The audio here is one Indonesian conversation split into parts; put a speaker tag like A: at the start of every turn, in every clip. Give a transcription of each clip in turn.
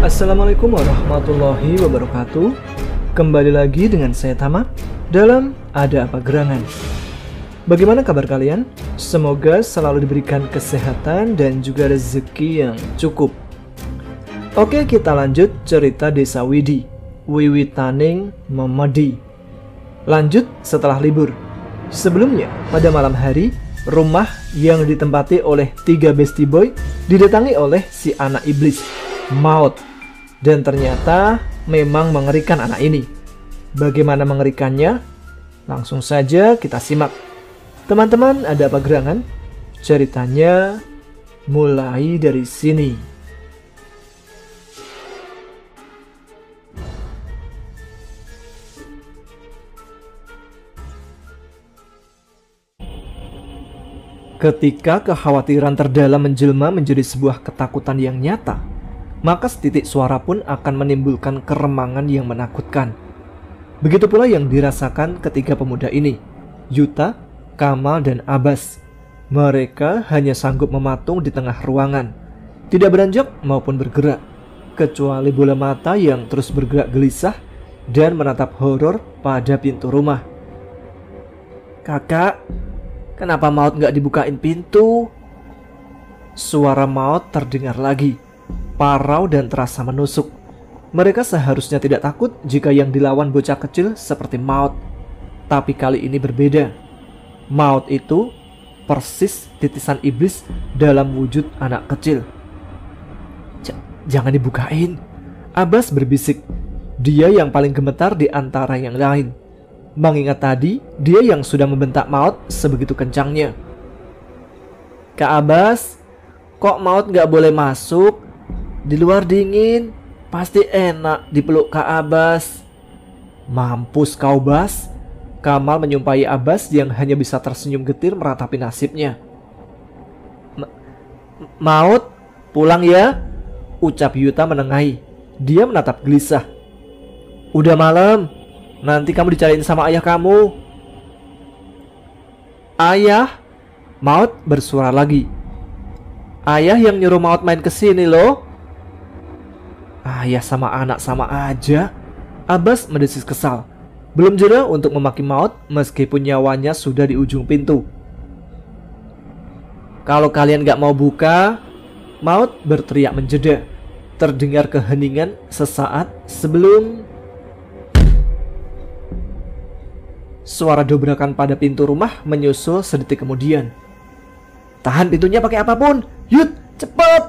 A: Assalamualaikum warahmatullahi wabarakatuh. Kembali lagi dengan saya Tama dalam Ada Apa Gerangan. Bagaimana kabar kalian? Semoga selalu diberikan kesehatan dan juga rezeki yang cukup. Oke, kita lanjut cerita Desa Widi, Wiwitaning Memedi. Lanjut setelah libur. Sebelumnya, pada malam hari, rumah yang ditempati oleh 3 Beastie Boy didatangi oleh si anak iblis, Maut. Dan ternyata memang mengerikan anak ini. Bagaimana mengerikannya? Langsung saja kita simak. Teman-teman, ada apa gerangan? Ceritanya mulai dari sini. Ketika kekhawatiran terdalam menjelma menjadi sebuah ketakutan yang nyata, maka setitik suara pun akan menimbulkan keremangan yang menakutkan. Begitu pula yang dirasakan ketiga pemuda ini, Yuta, Kamal, dan Abbas. Mereka hanya sanggup mematung di tengah ruangan, tidak beranjak maupun bergerak, kecuali bola mata yang terus bergerak gelisah dan menatap horor pada pintu rumah. "Kakak, kenapa Maut gak dibukain pintu?" Suara Maut terdengar lagi, parau dan terasa menusuk. Mereka seharusnya tidak takut jika yang dilawan bocah kecil seperti Maut. Tapi kali ini berbeda. Maut itu persis titisan iblis dalam wujud anak kecil. Jangan dibukain," Abbas berbisik. Dia yang paling gemetar di antara yang lain, mengingat tadi dia yang sudah membentak Maut sebegitu kencangnya. "Kak Abbas, kok Maut gak boleh masuk? Di luar dingin, pasti enak dipeluk Kak Abbas." "Mampus kau, Bas." Kamal menyumpahi Abbas yang hanya bisa tersenyum getir meratapi nasibnya. "Maut, pulang ya," ucap Yuta menengahi. Dia menatap gelisah. "Udah malam, nanti kamu dicariin sama ayah kamu." "Ayah?" Maut bersuara lagi. "Ayah yang nyuruh Maut main kesini loh." "Ayah sama anak sama aja," Abbas mendesis kesal. Belum jeda untuk memaki Maut meskipun nyawanya sudah di ujung pintu. "Kalau kalian gak mau buka," Maut berteriak menjeda. Terdengar keheningan sesaat sebelum suara dobrakan pada pintu rumah menyusul sedetik kemudian. "Tahan pintunya pakai apapun, Yud, cepet!"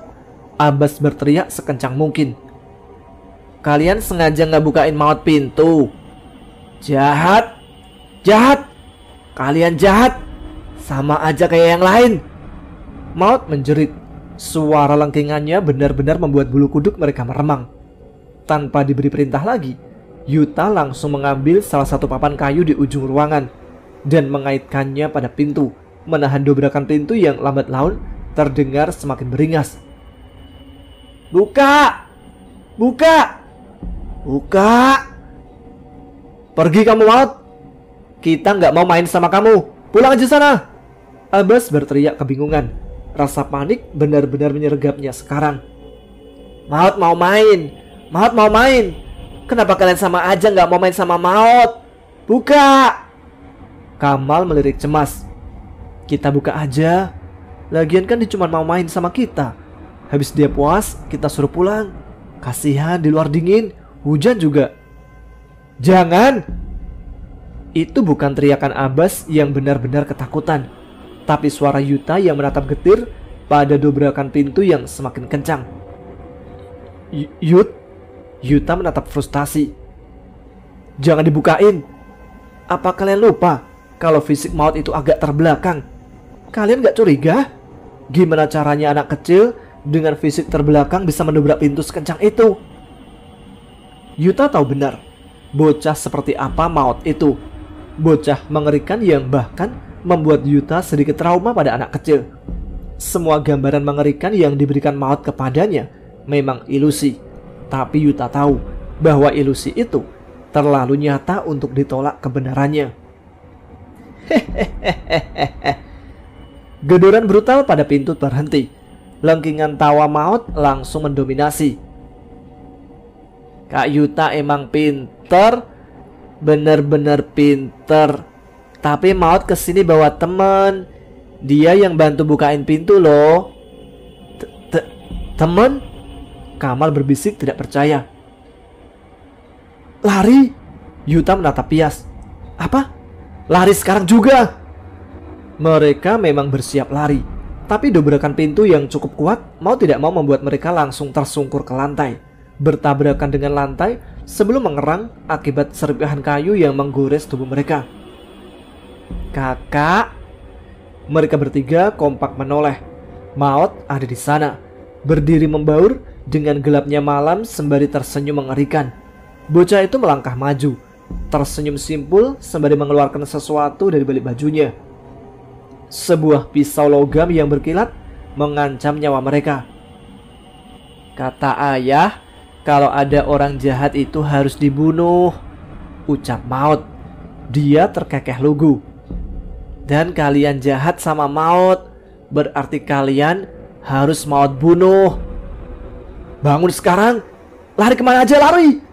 A: Abbas berteriak sekencang mungkin. "Kalian sengaja gak bukain Maut pintu? Jahat, jahat, kalian jahat, sama aja kayak yang lain." Maut menjerit. Suara lengkingannya benar-benar membuat bulu kuduk mereka meremang. Tanpa diberi perintah lagi, Yuta langsung mengambil salah satu papan kayu di ujung ruangan dan mengaitkannya pada pintu, menahan dobrakan pintu yang lambat laun terdengar semakin beringas. "Buka! Buka! Buka! Pergi kamu, Maut! Kita nggak mau main sama kamu! Pulang aja sana!" Abbas berteriak kebingungan. Rasa panik benar-benar menyergapnya sekarang. "Maut mau main! Maut mau main! Kenapa kalian sama aja nggak mau main sama Maut? Buka!" Kamal melirik cemas. "Kita buka aja. Lagian kan dia cuma mau main sama kita. Habis dia puas, kita suruh pulang. Kasihan di luar dingin, hujan juga." "Jangan!" Itu bukan teriakan Abbas yang benar-benar ketakutan, tapi suara Yuta yang menatap getir pada dobrakan pintu yang semakin kencang. Yuta menatap frustasi. "Jangan dibukain. Apa kalian lupa kalau fisik Maut itu agak terbelakang? Kalian gak curiga? Gimana caranya anak kecil dengan fisik terbelakang bisa mendobrak pintu sekencang itu?" Yuta tahu benar bocah seperti apa Maut itu. Bocah mengerikan yang bahkan membuat Yuta sedikit trauma pada anak kecil. Semua gambaran mengerikan yang diberikan Maut kepadanya memang ilusi. Tapi Yuta tahu bahwa ilusi itu terlalu nyata untuk ditolak kebenarannya. Gedoran brutal pada pintu berhenti. Lengkingan tawa Maut langsung mendominasi. Kak Yuta emang pinter, bener-bener pinter. Tapi Maut kesini bawa temen. Dia yang bantu bukain pintu loh. Temen? Kamal berbisik tidak percaya. Lari? Yuta menatap Pias. Apa? Lari sekarang juga? Mereka memang bersiap lari. Tapi dobrakan pintu yang cukup kuat mau tidak mau membuat mereka langsung tersungkur ke lantai, bertabrakan dengan lantai sebelum mengerang akibat serpihan kayu yang menggores tubuh mereka. Kakak, mereka bertiga kompak menoleh. Maut ada di sana, berdiri membaur dengan gelapnya malam sembari tersenyum mengerikan. Bocah itu melangkah maju, tersenyum simpul sembari mengeluarkan sesuatu dari balik bajunya. Sebuah pisau logam yang berkilat mengancam nyawa mereka. Kata ayah, kalau ada orang jahat itu harus dibunuh, ucap Maut. Dia terkekeh lugu. Dan kalian jahat sama Maut, berarti kalian harus Maut bunuh. Bangun sekarang, lari kemana aja lari?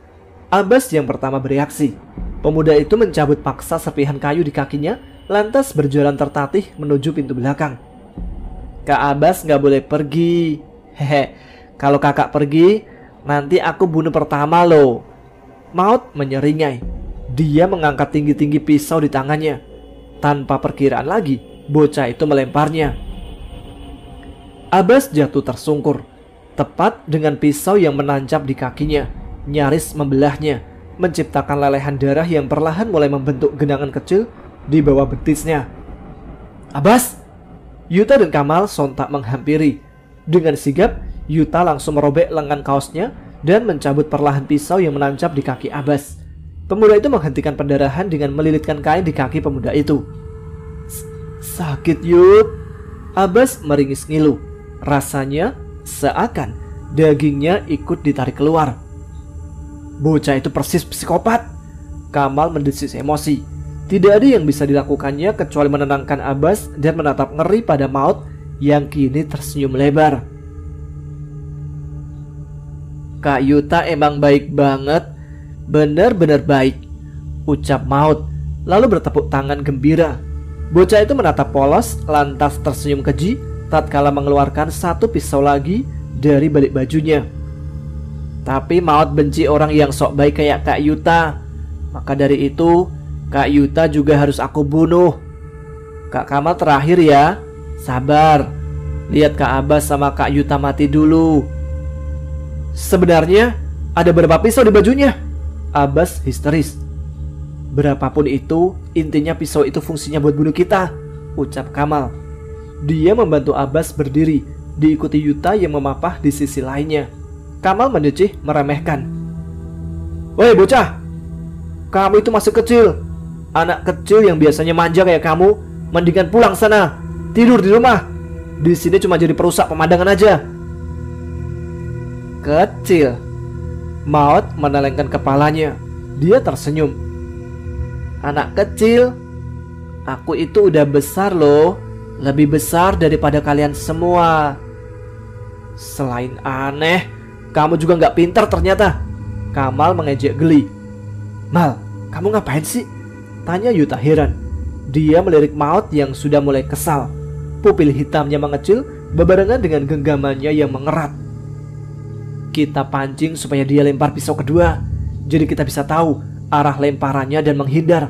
A: Abbas yang pertama bereaksi. Pemuda itu mencabut paksa serpihan kayu di kakinya, lantas berjalan tertatih menuju pintu belakang. Kak Abbas gak boleh pergi. Hehe, kalau kakak pergi, nanti aku bunuh pertama loh. Maut menyeringai. Dia mengangkat tinggi-tinggi pisau di tangannya. Tanpa perkiraan lagi, bocah itu melemparnya. Abbas jatuh tersungkur, tepat dengan pisau yang menancap di kakinya, nyaris membelahnya, menciptakan lelehan darah yang perlahan mulai membentuk genangan kecil di bawah betisnya. Abbas! Yuta dan Kamal sontak menghampiri. Dengan sigap, Yuta langsung merobek lengan kaosnya dan mencabut perlahan pisau yang menancap di kaki Abbas. Pemuda itu menghentikan pendarahan dengan melilitkan kain di kaki pemuda itu. Sakit, Yut. Abbas meringis ngilu. Rasanya seakan dagingnya ikut ditarik keluar. Bocah itu persis psikopat. Kamal mendesis emosi. Tidak ada yang bisa dilakukannya kecuali menenangkan Abbas dan menatap ngeri pada Maut yang kini tersenyum lebar. Kak Yuta emang baik banget, bener-bener baik, ucap Maut, lalu bertepuk tangan gembira. Bocah itu menatap polos, lantas tersenyum keji tatkala mengeluarkan satu pisau lagi dari balik bajunya. Tapi Maut benci orang yang sok baik kayak Kak Yuta. Maka dari itu Kak Yuta juga harus aku bunuh. Kak Kamal terakhir ya. Sabar. Lihat Kak Abbas sama Kak Yuta mati dulu. Sebenarnya ada berapa pisau di bajunya? Abbas histeris. Berapapun itu, intinya pisau itu fungsinya buat bunuh kita, ucap Kamal. Dia membantu Abbas berdiri, diikuti Yuta yang memapah di sisi lainnya. Kamal mendecih meremehkan. Woi bocah, kamu itu masih kecil. Anak kecil yang biasanya manja kayak kamu, mendingan pulang sana, tidur di rumah. Di sini cuma jadi perusak pemandangan aja. Kecil. Maut menelengkan kepalanya. Dia tersenyum. Anak kecil? Aku itu udah besar loh. Lebih besar daripada kalian semua. Selain aneh, kamu juga gak pintar ternyata. Kamal mengejek geli. Mal, kamu ngapain sih? Tanya Yuta heran. Dia melirik Maut yang sudah mulai kesal. Pupil hitamnya mengecil bebarengan dengan genggamannya yang mengerat. Kita pancing supaya dia lempar pisau kedua, jadi kita bisa tahu arah lemparannya dan menghindar.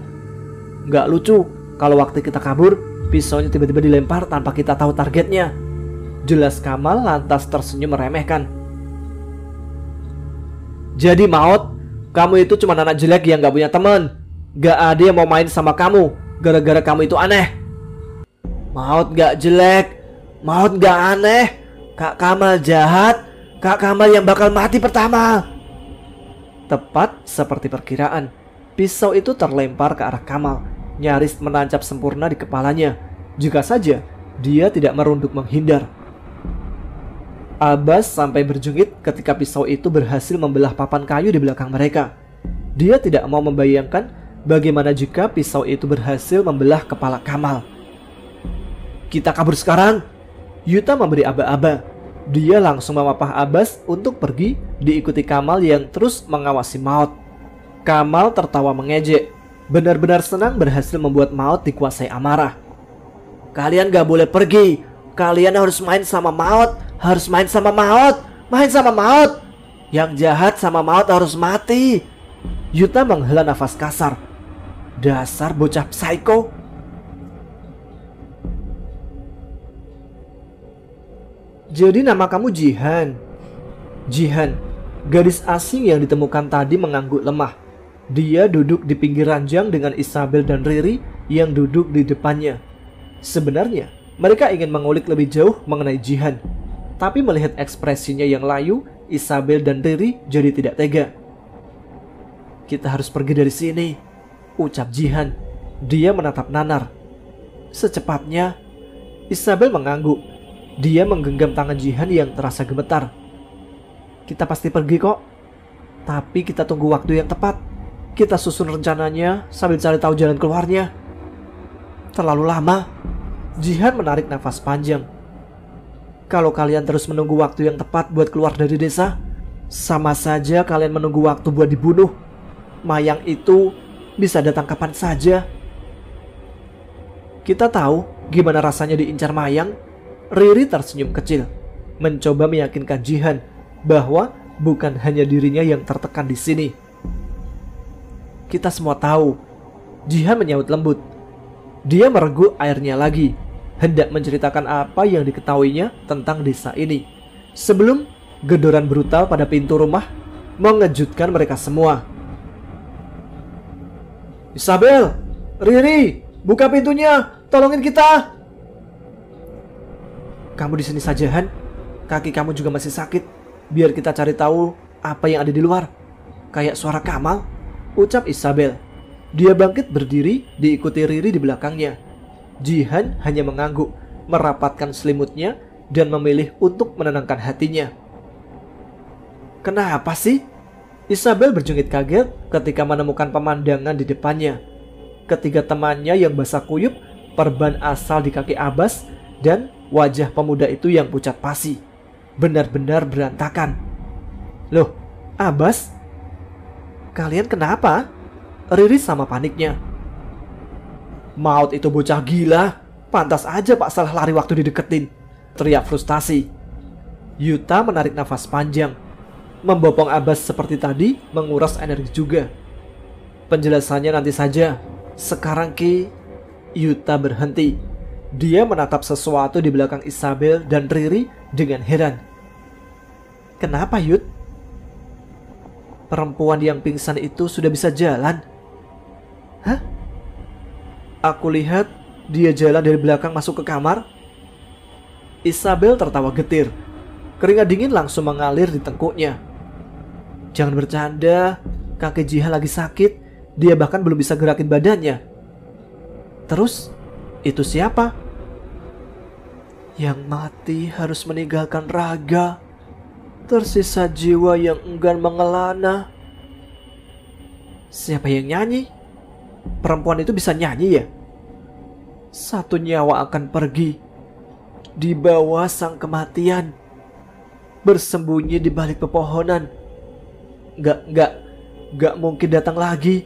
A: Gak lucu kalau waktu kita kabur, pisaunya tiba-tiba dilempar tanpa kita tahu targetnya. Jelas Kamal lantas tersenyum meremehkan. Jadi Maut, kamu itu cuma anak jelek yang gak punya teman. Gak ada yang mau main sama kamu gara-gara kamu itu aneh. Maut gak jelek, Maut gak aneh. Kak Kamal jahat. Kak Kamal yang bakal mati pertama. Tepat seperti perkiraan, pisau itu terlempar ke arah Kamal, nyaris menancap sempurna di kepalanya. Jika saja dia tidak merunduk menghindar. Abbas sampai berjengit ketika pisau itu berhasil membelah papan kayu di belakang mereka. Dia tidak mau membayangkan bagaimana jika pisau itu berhasil membelah kepala Kamal. Kita kabur sekarang. Yuta memberi aba-aba. Dia langsung memapah Abbas untuk pergi, diikuti Kamal yang terus mengawasi Maut. Kamal tertawa mengejek, benar-benar senang berhasil membuat Maut dikuasai amarah. Kalian gak boleh pergi, kalian harus main sama Maut, harus main sama Maut, main sama Maut. Yang jahat sama Maut harus mati. Yuta menghela nafas kasar. Dasar bocah psycho. Jadi nama kamu Jihan. Jihan, gadis asing yang ditemukan tadi mengangguk lemah. Dia duduk di pinggir ranjang dengan Isabel dan Riri yang duduk di depannya. Sebenarnya, mereka ingin mengulik lebih jauh mengenai Jihan. Tapi melihat ekspresinya yang layu, Isabel dan Riri jadi tidak tega. Kita harus pergi dari sini, ucap Jihan. Dia menatap Nanar. Secepatnya, Isabel mengangguk. Dia menggenggam tangan Jihan yang terasa gemetar. Kita pasti pergi kok. Tapi kita tunggu waktu yang tepat. Kita susun rencananya sambil cari tahu jalan keluarnya. Terlalu lama. Jihan menarik nafas panjang. Kalau kalian terus menunggu waktu yang tepat buat keluar dari desa, sama saja kalian menunggu waktu buat dibunuh. Mayang itu bisa datang kapan saja. Kita tahu gimana rasanya diincar Mayang. Riri tersenyum kecil, mencoba meyakinkan Jihan bahwa bukan hanya dirinya yang tertekan di sini. Kita semua tahu. Jihan menyaut lembut. Dia merenggut airnya lagi, hendak menceritakan apa yang diketahuinya tentang desa ini. Sebelum gedoran brutal pada pintu rumah mengejutkan mereka semua. Isabel, Riri, buka pintunya, tolongin kita. Kamu di sini saja, Han. Kaki kamu juga masih sakit. Biar kita cari tahu apa yang ada di luar. Kayak suara Kamal, ucap Isabel. Dia bangkit berdiri, diikuti Riri di belakangnya. Jihan hanya mengangguk, merapatkan selimutnya, dan memilih untuk menenangkan hatinya. Kenapa sih? Isabel berjungit kaget ketika menemukan pemandangan di depannya. Ketiga temannya yang basah kuyup, perban asal di kaki Abbas, dan wajah pemuda itu yang pucat pasi. Benar-benar berantakan. Loh, Abbas? Kalian kenapa? Riri sama paniknya. Maut itu bocah gila. Pantas aja Pak salah lari waktu dideketin, teriak frustasi. Yuta menarik nafas panjang. Membopong Abbas seperti tadi menguras energi juga. Penjelasannya nanti saja. Sekarang Ki. Yuta berhenti. Dia menatap sesuatu di belakang Isabel dan Riri dengan heran. Kenapa Yut? Perempuan yang pingsan itu sudah bisa jalan. Hah? Aku lihat dia jalan dari belakang masuk ke kamar. Isabel tertawa getir. Keringat dingin langsung mengalir di tengkuknya. Jangan bercanda, kaki Jihan lagi sakit. Dia bahkan belum bisa gerakin badannya. Terus, itu siapa? Yang mati harus meninggalkan raga. Tersisa jiwa yang enggan mengelana. Siapa yang nyanyi? Perempuan itu bisa nyanyi ya? Satu nyawa akan pergi di bawah sang kematian, bersembunyi di balik pepohonan. Gak mungkin datang lagi.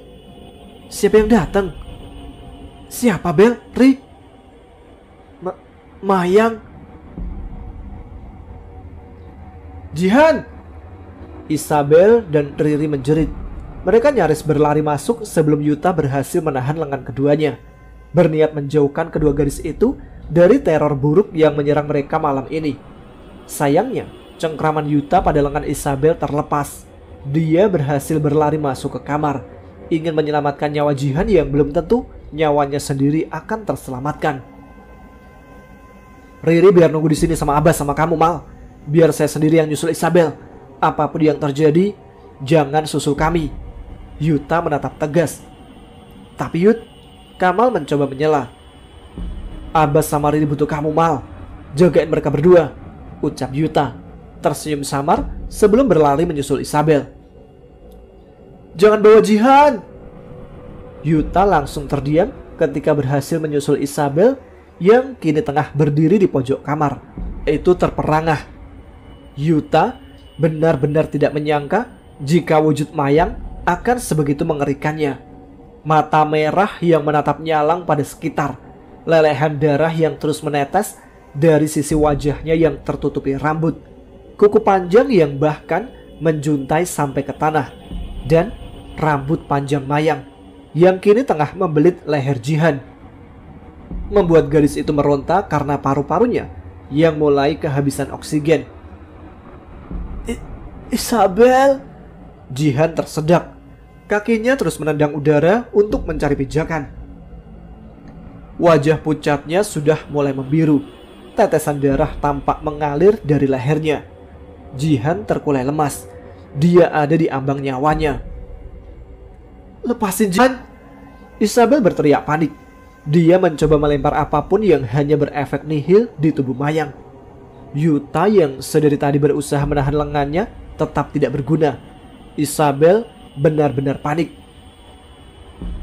A: Siapa yang datang? Siapa Bel? Ri? Mayang? Jihan! Isabel dan Riri menjerit. Mereka nyaris berlari masuk sebelum Yuta berhasil menahan lengan keduanya, berniat menjauhkan kedua gadis itu dari teror buruk yang menyerang mereka malam ini. Sayangnya, cengkraman Yuta pada lengan Isabel terlepas. Dia berhasil berlari masuk ke kamar, ingin menyelamatkan nyawa Jihan yang belum tentu nyawanya sendiri akan terselamatkan. Riri biar nunggu di sini sama Abbas sama kamu, Mal. Biar saya sendiri yang nyusul Isabel. Apapun yang terjadi, jangan susul kami. Yuta menatap tegas. Tapi Yut, Kamal mencoba menyela. Abbas sama Riri butuh kamu, Mal. Jagain mereka berdua, ucap Yuta, tersenyum samar sebelum berlari menyusul Isabel. Jangan bawa Jihan. Yuta langsung terdiam ketika berhasil menyusul Isabel yang kini tengah berdiri di pojok kamar. Itu terperangah. Yuta benar-benar tidak menyangka jika wujud Mayang akan sebegitu mengerikannya. Mata merah yang menatap nyalang pada sekitar, lelehan darah yang terus menetes dari sisi wajahnya yang tertutupi rambut, kuku panjang yang bahkan menjuntai sampai ke tanah, dan rambut panjang Mayang yang kini tengah membelit leher Jihan. Membuat gadis itu meronta karena paru-parunya yang mulai kehabisan oksigen. Isabel, Jihan tersedak. Kakinya terus menendang udara untuk mencari pijakan. Wajah pucatnya sudah mulai membiru. Tetesan darah tampak mengalir dari lehernya. Jihan terkulai lemas. Dia ada di ambang nyawanya. Lepasin Jihan! Isabel berteriak panik. Dia mencoba melempar apapun yang hanya berefek nihil di tubuh Mayang. Yuta yang sedari tadi berusaha menahan lengannya tetap tidak berguna. Isabel benar-benar panik.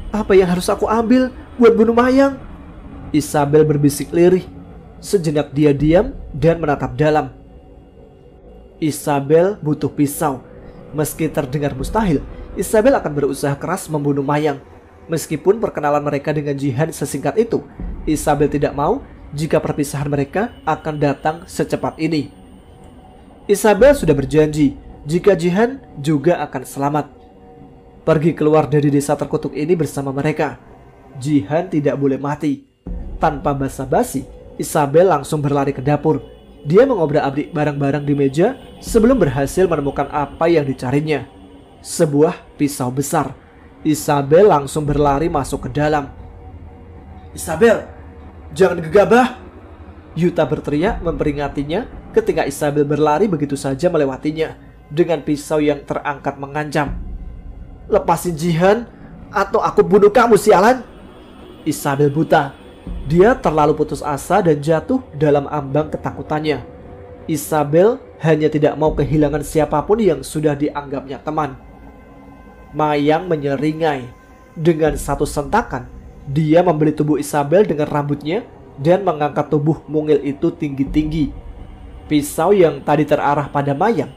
A: Apa yang harus aku ambil buat bunuh Mayang? Isabel berbisik lirih. Sejenak dia diam dan menatap dalam. Isabel butuh pisau. Meski terdengar mustahil, Isabel akan berusaha keras membunuh Mayang. Meskipun perkenalan mereka dengan Jihan sesingkat itu, Isabel tidak mau jika perpisahan mereka akan datang secepat ini. Isabel sudah berjanji jika Jihan juga akan selamat. Pergi keluar dari desa terkutuk ini bersama mereka. Jihan tidak boleh mati. Tanpa basa-basi, Isabel langsung berlari ke dapur. Dia mengobrak-abrik barang-barang di meja sebelum berhasil menemukan apa yang dicarinya. Sebuah pisau besar. Isabel langsung berlari masuk ke dalam. Isabel, jangan gegabah! Yuta berteriak memperingatinya ketika Isabel berlari begitu saja melewatinya dengan pisau yang terangkat mengancam. Lepasin Jihan atau aku bunuh kamu sialan! Isabel buta. Dia terlalu putus asa dan jatuh dalam ambang ketakutannya. Isabel hanya tidak mau kehilangan siapapun yang sudah dianggapnya teman. Mayang menyeringai. Dengan satu sentakan, dia membeli tubuh Isabel dengan rambutnya dan mengangkat tubuh mungil itu tinggi-tinggi. Pisau yang tadi terarah pada Mayang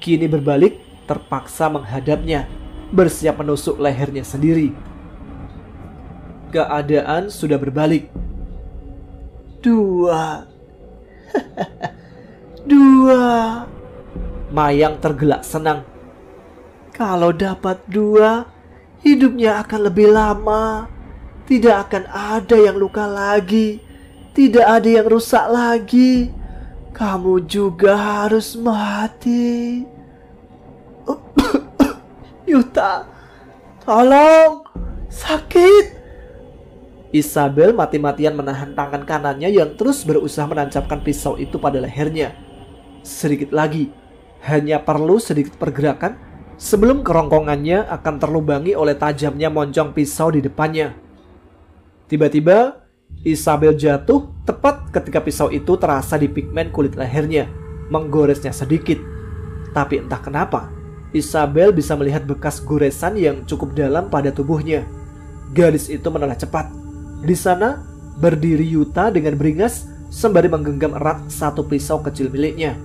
A: kini berbalik, terpaksa menghadapnya, bersiap menusuk lehernya sendiri. Keadaan sudah berbalik. Dua. Mayang tergelak senang. Kalau dapat 2, hidupnya akan lebih lama. Tidak akan ada yang luka lagi. Tidak ada yang rusak lagi. Kamu juga harus mati. Yuta, tolong, sakit. Isabel mati-matian menahan tangan kanannya yang terus berusaha menancapkan pisau itu pada lehernya. Sedikit lagi, hanya perlu sedikit pergerakan sebelum kerongkongannya akan terlubangi oleh tajamnya moncong pisau di depannya. Tiba-tiba, Isabel jatuh tepat ketika pisau itu terasa di pigmen kulit lehernya, menggoresnya sedikit. Tapi entah kenapa, Isabel bisa melihat bekas goresan yang cukup dalam pada tubuhnya. Gadis itu menoleh cepat. Di sana berdiri Yuta dengan beringas sembari menggenggam erat satu pisau kecil miliknya.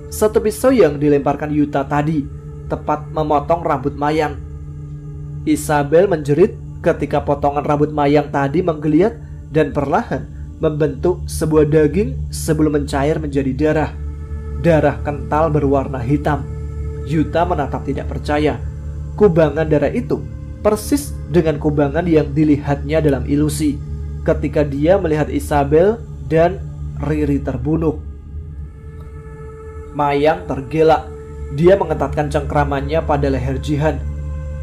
A: Satu pisau yang dilemparkan Yuta tadi tepat memotong rambut Mayang. Isabel menjerit ketika potongan rambut Mayang tadi menggeliat dan perlahan membentuk sebuah daging sebelum mencair menjadi darah. Darah kental berwarna hitam. Yuta menatap tidak percaya. Kubangan darah itu persis dengan kubangan yang dilihatnya dalam ilusi ketika dia melihat Isabel dan Riri terbunuh. Mayang tergelak. Dia mengetatkan cengkramannya pada leher Jihan.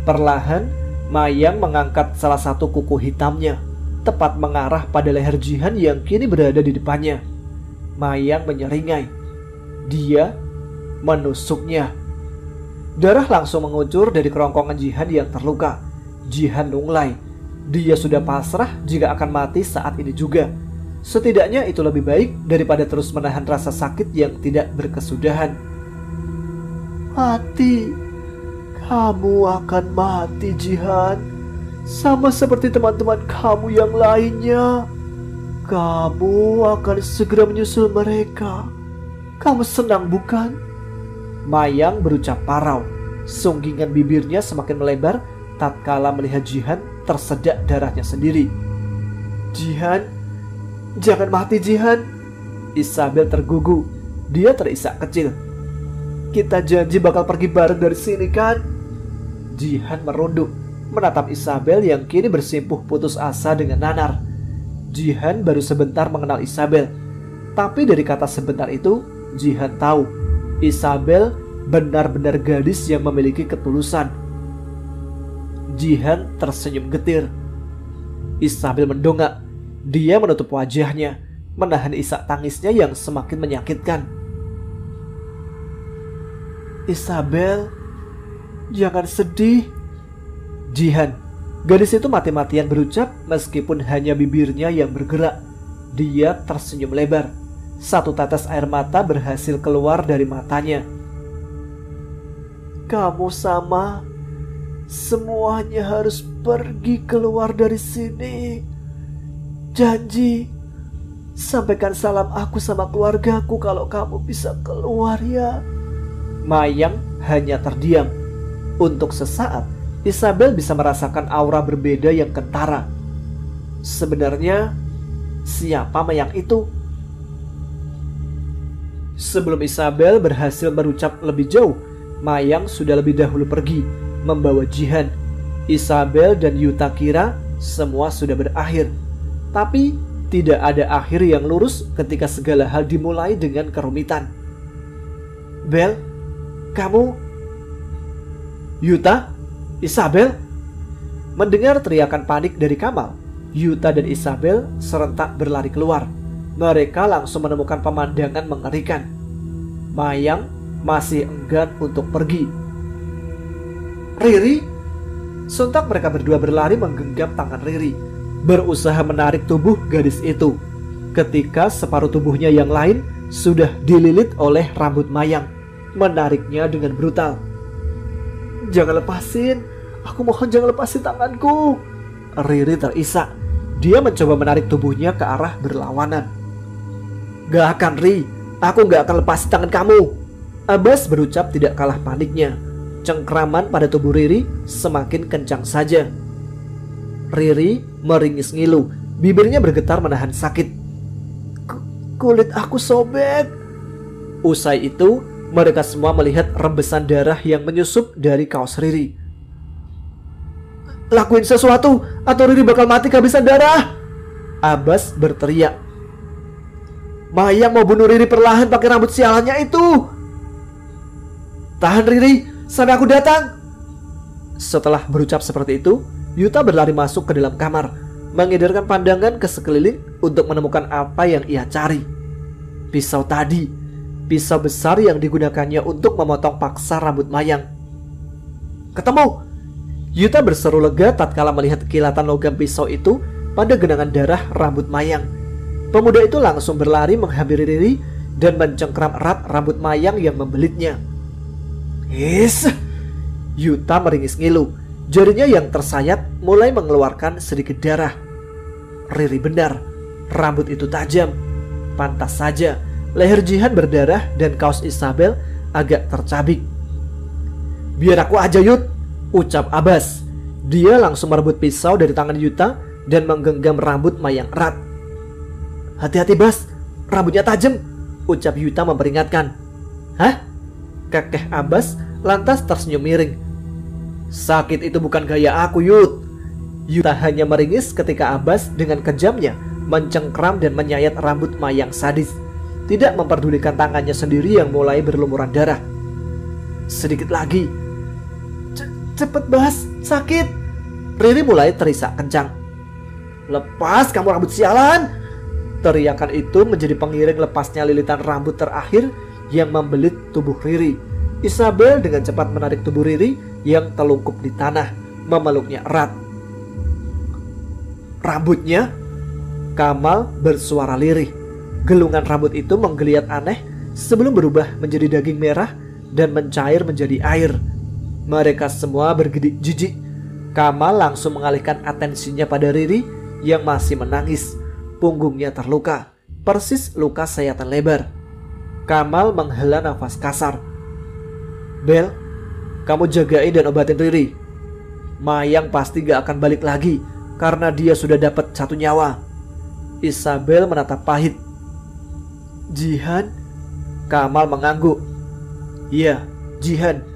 A: Perlahan, Mayang mengangkat salah satu kuku hitamnya, tepat mengarah pada leher Jihan yang kini berada di depannya. Mayang menyeringai. Dia menusuknya. Darah langsung mengucur dari kerongkongan Jihan yang terluka. Jihan lunglai. Dia sudah pasrah jika akan mati saat ini juga. Setidaknya itu lebih baik daripada terus menahan rasa sakit yang tidak berkesudahan. Mati. Kamu akan mati, Jihan. Sama seperti teman-teman kamu yang lainnya. Kamu akan segera menyusul mereka. Kamu senang bukan? Mayang berucap parau. Sunggingan bibirnya semakin melebar tatkala melihat Jihan tersedak darahnya sendiri. "Jihan, jangan mati Jihan." Isabel tergugu. Dia terisak kecil. "Kita janji bakal pergi bareng dari sini kan?" Jihan merunduk, menatap Isabel yang kini bersimpuh putus asa dengan nanar. Jihan baru sebentar mengenal Isabel, tapi dari kata sebentar itu Jihan tahu Isabel benar-benar gadis yang memiliki ketulusan. Jihan tersenyum getir. Isabel mendongak. Dia menutup wajahnya, menahan isak tangisnya yang semakin menyakitkan. "Isabel, jangan sedih." Jihan, gadis itu mati-matian berucap meskipun hanya bibirnya yang bergerak. Dia tersenyum lebar. Satu tetes air mata berhasil keluar dari matanya. "Kamu sama. Semuanya harus pergi keluar dari sini. Janji. Sampaikan salam aku sama keluargaku kalau kamu bisa keluar ya." Mayang hanya terdiam. Untuk sesaat Isabel bisa merasakan aura berbeda yang kentara. Sebenarnya siapa Mayang itu? Sebelum Isabel berhasil berucap lebih jauh, Mayang sudah lebih dahulu pergi membawa Jihan. Isabel dan Yuta kira semua sudah berakhir, tapi tidak ada akhir yang lurus ketika segala hal dimulai dengan kerumitan. "Bel, kamu..." "Yuta? Isabel?" Mendengar teriakan panik dari Kamal, Yuta dan Isabel serentak berlari keluar. Mereka langsung menemukan pemandangan mengerikan. Mayang masih enggan untuk pergi. "Riri!" Sontak mereka berdua berlari menggenggam tangan Riri, berusaha menarik tubuh gadis itu. Ketika separuh tubuhnya yang lain sudah dililit oleh rambut Mayang, menariknya dengan brutal. "Jangan lepasin, aku mohon jangan lepasin tanganku." Riri terisak. Dia mencoba menarik tubuhnya ke arah berlawanan. "Gak akan, Ri, aku gak akan lepasin tangan kamu." Abbas berucap tidak kalah paniknya. Cengkraman pada tubuh Riri semakin kencang saja. Riri meringis ngilu, bibirnya bergetar menahan sakit. Kulit aku sobek." Usai itu, mereka semua melihat rembesan darah yang menyusup dari kaos Riri. "Lakuin sesuatu atau Riri bakal mati kehabisan darah!" Abbas berteriak. "Mayang mau bunuh Riri perlahan pakai rambut sialannya itu." "Tahan Riri, sampai aku datang." Setelah berucap seperti itu, Yuta berlari masuk ke dalam kamar, mengedarkan pandangan ke sekeliling untuk menemukan apa yang ia cari. Pisau tadi, pisau besar yang digunakannya untuk memotong paksa rambut Mayang. "Ketemu!" Yuta berseru lega tatkala melihat kilatan logam pisau itu pada genangan darah rambut Mayang. Pemuda itu langsung berlari menghampiri Riri dan mencengkram erat rambut Mayang yang membelitnya. Yuta meringis ngilu. Jarinya yang tersayat mulai mengeluarkan sedikit darah. Riri benar, rambut itu tajam. Pantas saja leher Jihan berdarah dan kaos Isabel agak tercabik. "Biar aku aja, Yut," ucap Abbas. Dia langsung merebut pisau dari tangan Yuta dan menggenggam rambut Mayang erat. "Hati-hati Bas, rambutnya tajam," ucap Yuta memperingatkan. "Hah?" Kekeh Abbas lantas tersenyum miring. "Sakit itu bukan gaya aku, Yut." Yuta hanya meringis ketika Abbas dengan kejamnya mencengkram dan menyayat rambut Mayang sadis, tidak memperdulikan tangannya sendiri yang mulai berlumuran darah. "Sedikit lagi." Cepet Bas, sakit." Riri mulai terisak kencang. "Lepas kamu rambut sialan!" Teriakan itu menjadi pengiring lepasnya lilitan rambut terakhir yang membelit tubuh Riri. Isabel dengan cepat menarik tubuh Riri yang telungkup di tanah, memeluknya erat. "Rambutnya?" Kamal bersuara lirih. Gelungan rambut itu menggeliat aneh sebelum berubah menjadi daging merah dan mencair menjadi air. Mereka semua bergidik jijik. Kamal langsung mengalihkan atensinya pada Riri yang masih menangis. Punggungnya terluka, persis luka sayatan lebar. Kamal menghela nafas kasar. Bel, kamu jagain dan obatin Riri. Mayang pasti gak akan balik lagi karena dia sudah dapat 1 nyawa. Isabel menatap pahit. Jihan? Kamal mengangguk. Iya, Jihan.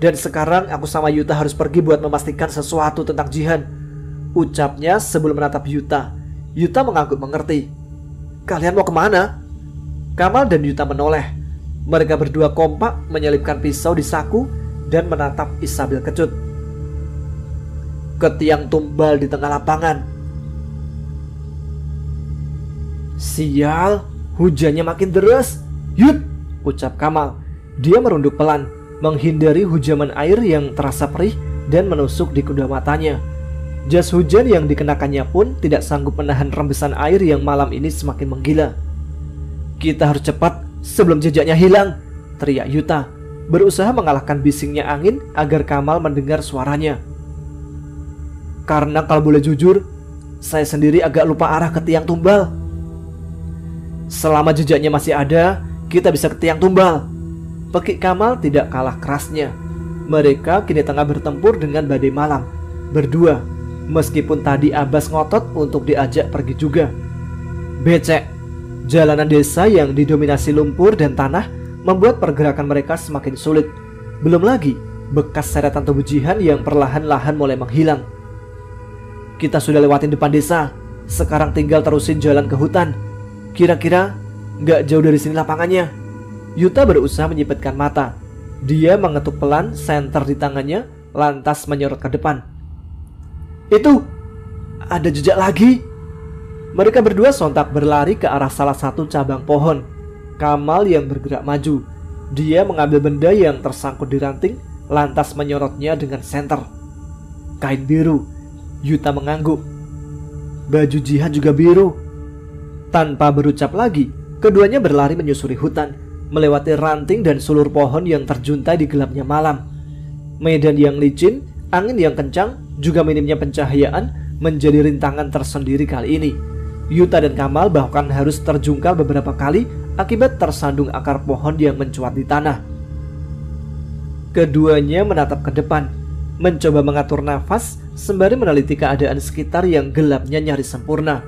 A: Dan sekarang aku sama Yuta harus pergi buat memastikan sesuatu tentang Jihan, ucapnya sebelum menatap Yuta. Yuta mengangguk mengerti. Kalian mau kemana? Kamal dan Yuta menoleh. Mereka berdua kompak menyelipkan pisau di saku dan menatap Isabel kecut. Ke tiang tumbal di tengah lapangan. Sial, hujannya makin deras. Yut, ucap Kamal. Dia merunduk pelan, menghindari hujaman air yang terasa perih dan menusuk di kedua matanya. Jas hujan yang dikenakannya pun tidak sanggup menahan rembesan air yang malam ini semakin menggila. Kita harus cepat sebelum jejaknya hilang, teriak Yuta, berusaha mengalahkan bisingnya angin agar Kamal mendengar suaranya. Karena kalau boleh jujur, saya sendiri agak lupa arah ke tiang tumbal. Selama jejaknya masih ada, kita bisa ke tiang tumbal. Pekik Kamal tidak kalah kerasnya. Mereka kini tengah bertempur dengan badai malam, berdua, meskipun tadi Abbas ngotot untuk diajak pergi juga. Becek, jalanan desa yang didominasi lumpur dan tanah membuat pergerakan mereka semakin sulit. Belum lagi bekas seretan tubuh Jihan yang perlahan-lahan mulai menghilang. Kita sudah lewatin depan desa, sekarang tinggal terusin jalan ke hutan. Kira-kira gak jauh dari sini lapangannya. Yuta berusaha menyipitkan mata. Dia mengetuk pelan senter di tangannya, lantas menyorot ke depan. Itu, ada jejak lagi. Mereka berdua sontak berlari ke arah salah satu cabang pohon. Kamal yang bergerak maju. Dia mengambil benda yang tersangkut di ranting, lantas menyorotnya dengan senter. Kain biru. Yuta mengangguk. Baju Jihan juga biru. Tanpa berucap lagi, keduanya berlari menyusuri hutan, melewati ranting dan sulur pohon yang terjuntai di gelapnya malam. Medan yang licin, angin yang kencang, juga minimnya pencahayaan menjadi rintangan tersendiri kali ini. Yuta dan Kamal bahkan harus terjungkal beberapa kali akibat tersandung akar pohon yang mencuat di tanah. Keduanya menatap ke depan, mencoba mengatur nafas sembari meneliti keadaan sekitar yang gelapnya nyaris sempurna.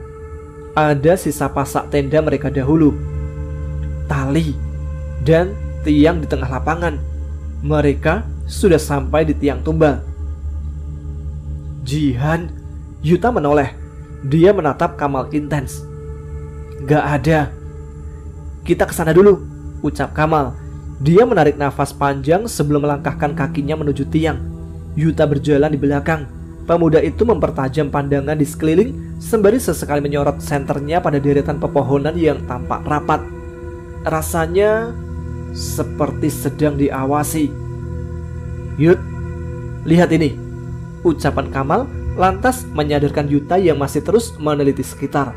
A: Ada sisa pasak tenda mereka dahulu, tali, dan tiang di tengah lapangan. Mereka sudah sampai di tiang tumbal. Jihan, Yuta menoleh. Dia menatap Kamal intens. Gak ada. Kita kesana dulu, ucap Kamal. Dia menarik nafas panjang sebelum melangkahkan kakinya menuju tiang. Yuta berjalan di belakang. Pemuda itu mempertajam pandangan di sekeliling sembari sesekali menyorot senternya pada deretan pepohonan yang tampak rapat. Rasanya seperti sedang diawasi. Yut, lihat ini, ucapan Kamal lantas menyadarkan Yuta yang masih terus meneliti sekitar.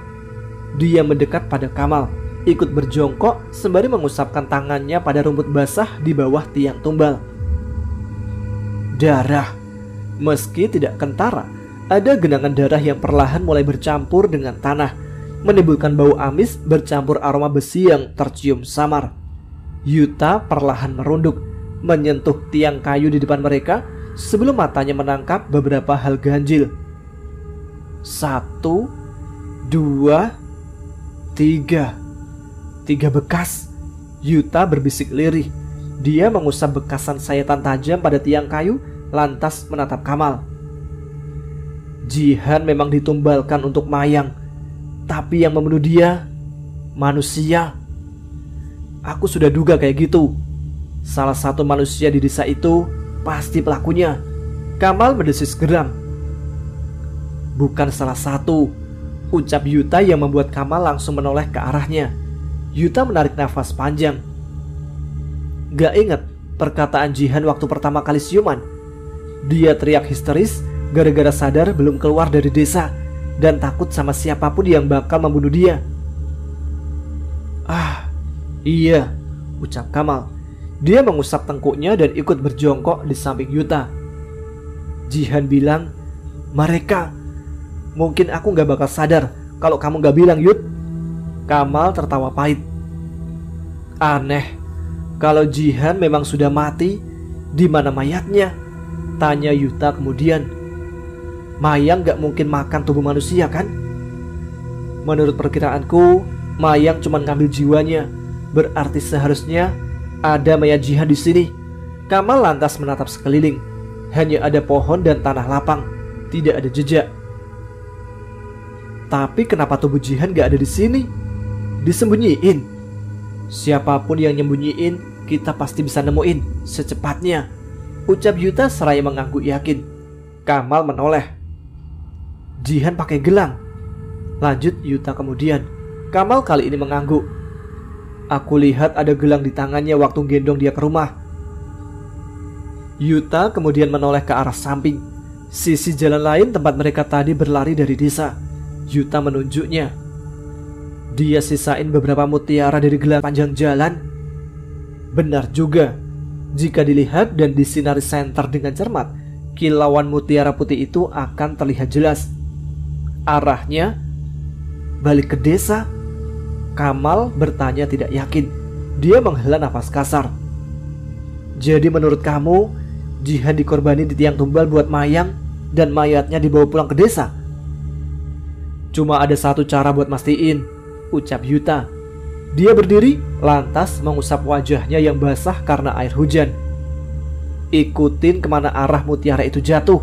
A: Dia mendekat pada Kamal, ikut berjongkok sembari mengusapkan tangannya pada rumput basah di bawah tiang tumbal. Darah. Meski tidak kentara, ada genangan darah yang perlahan mulai bercampur dengan tanah, menimbulkan bau amis bercampur aroma besi yang tercium samar. Yuta perlahan merunduk, menyentuh tiang kayu di depan mereka sebelum matanya menangkap beberapa hal ganjil. 1, 2, 3. 3 bekas. Yuta berbisik lirih. Dia mengusap bekasan sayatan tajam pada tiang kayu, lantas menatap Kamal. Jihan memang ditumbalkan untuk mayang, tapi yang membunuh dia manusia. Aku sudah duga kayak gitu. Salah satu manusia di desa itu pasti pelakunya. Kamal mendesis geram. Bukan salah satu, ucap Yuta yang membuat Kamal langsung menoleh ke arahnya. Yuta menarik nafas panjang. Gak inget perkataan Jihan waktu pertama kali siuman. Dia teriak histeris gara-gara sadar belum keluar dari desa dan takut sama siapapun yang bakal membunuh dia. Ah, iya, ucap Kamal. Dia mengusap tengkuknya dan ikut berjongkok di samping Yuta. Jihan bilang, mereka. Mungkin aku gak bakal sadar kalau kamu gak bilang, Yut. Kamal tertawa pahit. Aneh, kalau Jihan memang sudah mati, Di mana mayatnya? Tanya Yuta kemudian. Mayang gak mungkin makan tubuh manusia kan? Menurut perkiraanku, Mayang cuma ngambil jiwanya. Berarti seharusnya ada mayat Jihan di sini. Kamal lantas menatap sekeliling. Hanya ada pohon dan tanah lapang. Tidak ada jejak. Tapi kenapa tubuh Jihan gak ada di sini? Disembunyiin. Siapapun yang nyembunyiin, kita pasti bisa nemuin secepatnya, ucap Yuta seraya mengangguk yakin. Kamal menoleh. Jihan pakai gelang, lanjut Yuta kemudian. Kamal kali ini mengangguk. Aku lihat ada gelang di tangannya waktu gendong dia ke rumah. Yuta kemudian menoleh ke arah samping, sisi jalan lain tempat mereka tadi berlari dari desa. Yuta menunjuknya. Dia sisain beberapa mutiara dari gelang panjang jalan. Benar juga. Jika dilihat dan disinari senter dengan cermat, kilauan mutiara putih itu akan terlihat jelas. Arahnya balik ke desa. Kamal bertanya tidak yakin. Dia menghela nafas kasar. Jadi menurut kamu, Jihan dikorbanin di tiang tumbal buat Mayang dan mayatnya dibawa pulang ke desa? Cuma ada satu cara buat mastiin, ucap Yuta. Dia berdiri lantas mengusap wajahnya yang basah karena air hujan. Ikutin kemana arah mutiara itu jatuh.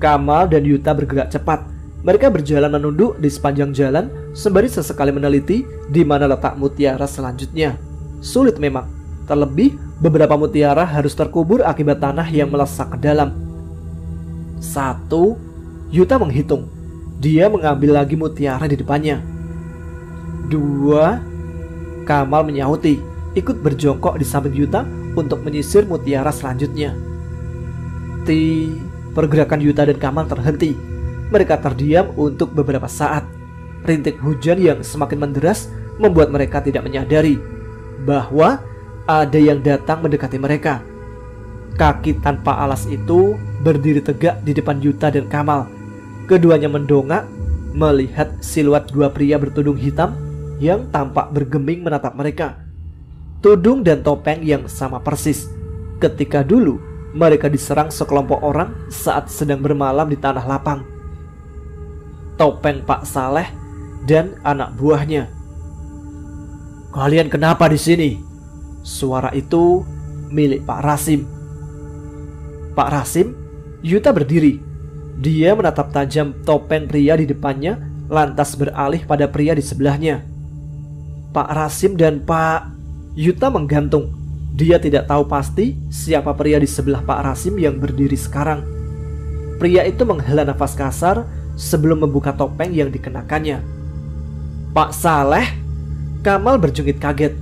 A: Kamal dan Yuta bergerak cepat. Mereka berjalan menunduk di sepanjang jalan sembari sesekali meneliti di mana letak mutiara selanjutnya. Sulit memang, terlebih beberapa mutiara harus terkubur akibat tanah yang melesak ke dalam. 1, Yuta menghitung. Dia mengambil lagi mutiara di depannya. 2, Kamal menyahuti, ikut berjongkok di samping Yuta untuk menyisir mutiara selanjutnya. Pergerakan Yuta dan Kamal terhenti. Mereka terdiam untuk beberapa saat. Rintik hujan yang semakin menderas membuat mereka tidak menyadari bahwa ada yang datang mendekati mereka. Kaki tanpa alas itu berdiri tegak di depan Yuta dan Kamal. Keduanya mendongak melihat siluet dua pria bertudung hitam yang tampak bergeming menatap mereka. Tudung dan topeng yang sama persis ketika dulu mereka diserang sekelompok orang saat sedang bermalam di tanah lapang. Topeng Pak Saleh dan anak buahnya. Kalian kenapa di sini? Suara itu milik Pak Rasim. Pak Rasim? Yuta berdiri. Dia menatap tajam topeng pria di depannya, lantas beralih pada pria di sebelahnya. Pak Rasim dan Pak... Yuta menggantung. Dia tidak tahu pasti siapa pria di sebelah Pak Rasim yang berdiri sekarang. Pria itu menghela nafas kasar sebelum membuka topeng yang dikenakannya. Pak Saleh? Kamal berjungkit kaget.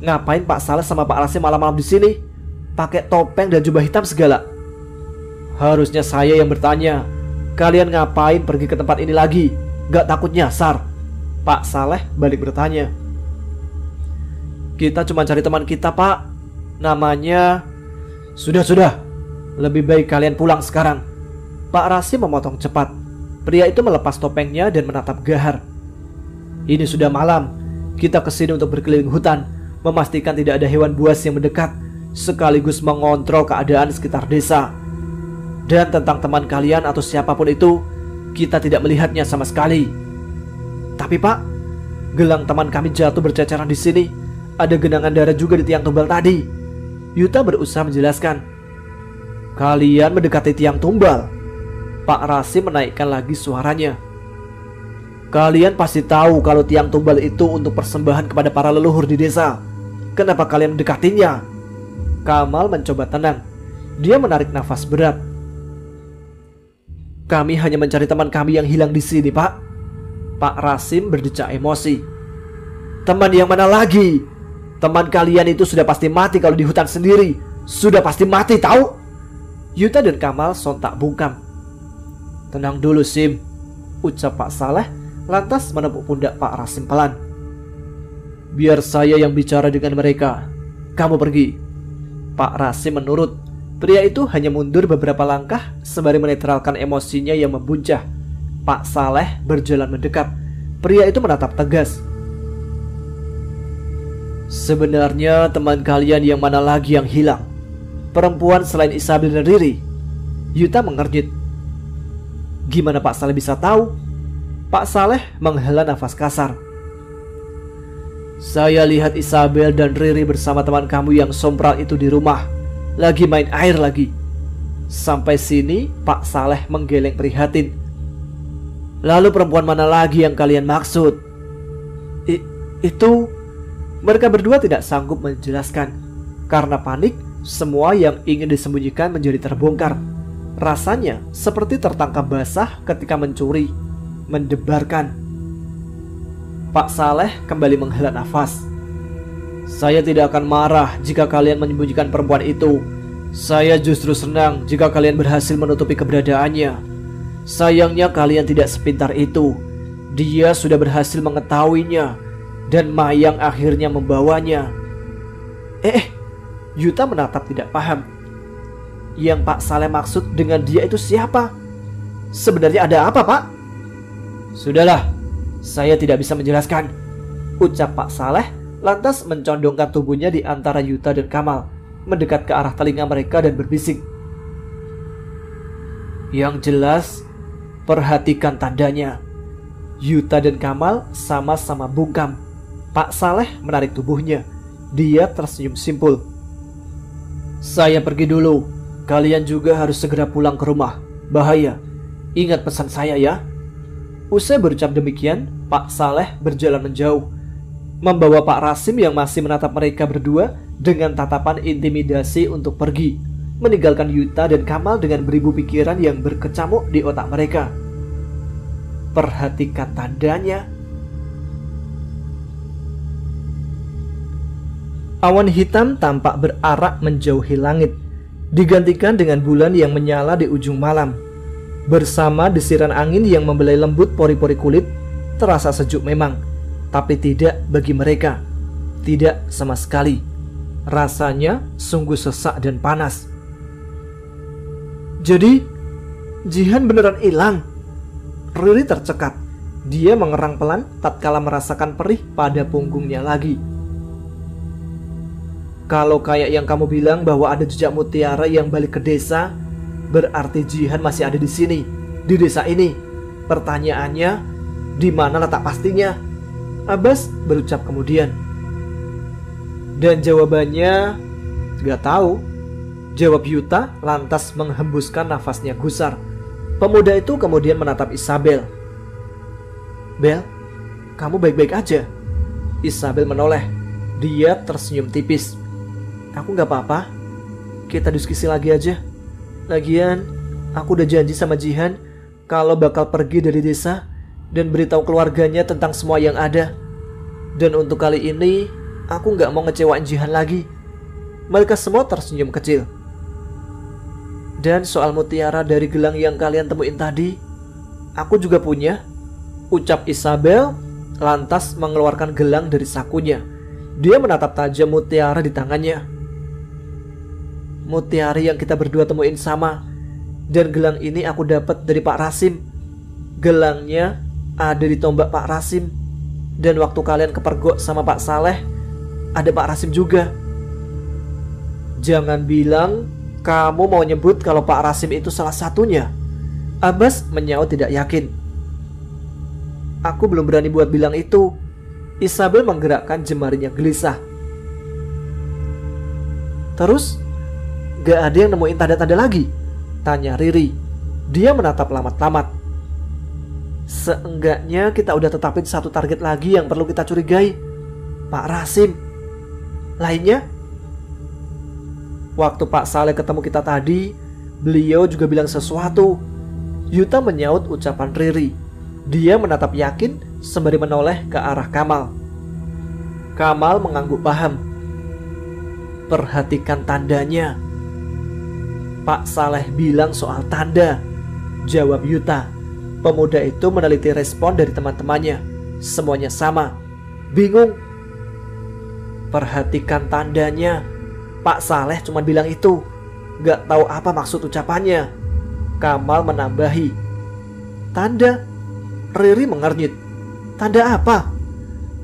A: Ngapain Pak Saleh sama Pak Rasim malam-malam di sini? Pakai topeng dan jubah hitam segala. Harusnya saya yang bertanya. Kalian ngapain pergi ke tempat ini lagi? Gak takut nyasar? Pak Saleh balik bertanya. Kita cuma cari teman kita, Pak. Namanya... Sudah. Lebih baik kalian pulang sekarang. Pak Rasim memotong cepat. Pria itu melepas topengnya dan menatap Gahar. Ini sudah malam. Kita kesini untuk berkeliling hutan, memastikan tidak ada hewan buas yang mendekat, sekaligus mengontrol keadaan sekitar desa. Dan tentang teman kalian atau siapapun itu, kita tidak melihatnya sama sekali. Tapi Pak, gelang teman kami jatuh berceceran di sini. Ada genangan darah juga di tiang tumbal tadi. Yuta berusaha menjelaskan. Kalian mendekati tiang tumbal. Pak Rasim menaikkan lagi suaranya. Kalian pasti tahu kalau tiang tumbal itu untuk persembahan kepada para leluhur di desa. Kenapa kalian mendekatinya? Kamal mencoba tenang. Dia menarik nafas berat. Kami hanya mencari teman kami yang hilang di sini, Pak. Pak Rasim berdecak emosi. Teman yang mana lagi? Teman kalian itu sudah pasti mati kalau di hutan sendiri. Sudah pasti mati, tahu? Yuta dan Kamal sontak bungkam. Tenang dulu, Sim, ucap Pak Saleh, lantas menepuk pundak Pak Rasim pelan. Biar saya yang bicara dengan mereka. Kamu pergi. Pak Rasim menurut. Pria itu hanya mundur beberapa langkah sembari menetralkan emosinya yang membuncah. Pak Saleh berjalan mendekat. Pria itu menatap tegas. Sebenarnya teman kalian yang mana lagi yang hilang? perempuan selain Isabel dan Riri? Yuta mengernyit. Gimana Pak Saleh bisa tahu? Pak Saleh menghela nafas kasar. Saya lihat Isabel dan Riri bersama teman kamu yang sompral itu di rumah. Lagi main air lagi. Sampai sini Pak Saleh menggeleng prihatin. Lalu perempuan mana lagi yang kalian maksud? Itu... Mereka berdua tidak sanggup menjelaskan. Karena panik, semua yang ingin disembunyikan menjadi terbongkar. Rasanya seperti tertangkap basah ketika mencuri, mendebarkan. Pak Saleh kembali menghela nafas. Saya tidak akan marah jika kalian menyembunyikan perempuan itu. Saya justru senang jika kalian berhasil menutupi keberadaannya. Sayangnya kalian tidak sepintar itu. Dia sudah berhasil mengetahuinya, dan Mayang akhirnya membawanya. Yuta menatap tidak paham. Yang Pak Saleh maksud dengan dia itu siapa? Sebenarnya ada apa, Pak? Sudahlah, saya tidak bisa menjelaskan, ucap Pak Saleh, lantas mencondongkan tubuhnya di antara Yuta dan Kamal, mendekat ke arah telinga mereka dan berbisik. Yang jelas, perhatikan tandanya. Yuta dan Kamal sama-sama bungkam. Pak Saleh menarik tubuhnya. Dia tersenyum simpul. Saya pergi dulu. Kalian juga harus segera pulang ke rumah. Bahaya. Ingat pesan saya ya. Usai berucap demikian, Pak Saleh berjalan menjauh, membawa Pak Rasim yang masih menatap mereka berdua dengan tatapan intimidasi untuk pergi, meninggalkan Yuta dan Kamal dengan beribu pikiran yang berkecamuk di otak mereka. Perhatikan tandanya. Awan hitam tampak berarak menjauhi langit, digantikan dengan bulan yang menyala di ujung malam. Bersama desiran angin yang membelai lembut pori-pori kulit, terasa sejuk memang, tapi tidak bagi mereka. Tidak sama sekali. Rasanya sungguh sesak dan panas. Jadi, Jihan beneran hilang? Riri tercekat. Dia mengerang pelan tatkala merasakan perih pada punggungnya lagi. Kalau kayak yang kamu bilang bahwa ada jejak mutiara yang balik ke desa, berarti Jihan masih ada di sini, di desa ini. Pertanyaannya, di mana letak pastinya? Abbas berucap kemudian. Dan jawabannya, gak tahu, jawab Yuta lantas menghembuskan nafasnya gusar. Pemuda itu kemudian menatap Isabel. Bel, kamu baik-baik aja? Isabel menoleh. Dia tersenyum tipis. Aku gak apa-apa. Kita diskusi lagi aja. Lagian, aku udah janji sama Jihan kalau bakal pergi dari desa dan beritahu keluarganya tentang semua yang ada. Dan untuk kali ini, aku gak mau ngecewain Jihan lagi. Mereka semua tersenyum kecil. Dan soal mutiara dari gelang yang kalian temuin tadi, aku juga punya, ucap Isabel, lantas mengeluarkan gelang dari sakunya. Dia menatap tajam mutiara di tangannya. Mutiara yang kita berdua temuin sama, dan gelang ini aku dapat dari Pak Rasim. Gelangnya ada di tombak Pak Rasim, dan waktu kalian kepergok sama Pak Saleh, ada Pak Rasim juga. Jangan bilang kamu mau nyebut kalau Pak Rasim itu salah satunya. Abbas menyaut tidak yakin. Aku belum berani buat bilang itu. Isabel menggerakkan jemarinya gelisah. Terus, gak ada yang nemuin tanda-tanda lagi? Tanya Riri. Dia menatap lamat-lamat. Seenggaknya kita udah tetapin satu target lagi yang perlu kita curigai, Pak Rasim. Lainnya? Waktu Pak Saleh ketemu kita tadi, beliau juga bilang sesuatu. Yuta menyaut ucapan Riri. Dia menatap yakin sembari menoleh ke arah Kamal. Kamal mengangguk paham. Perhatikan tandanya. Pak Saleh bilang soal tanda, jawab Yuta. Pemuda itu meneliti respon dari teman-temannya. Semuanya sama, bingung. Perhatikan tandanya. Pak Saleh cuma bilang itu, gak tahu apa maksud ucapannya. Kamal menambahi. Tanda? Riri mengernyit. Tanda apa?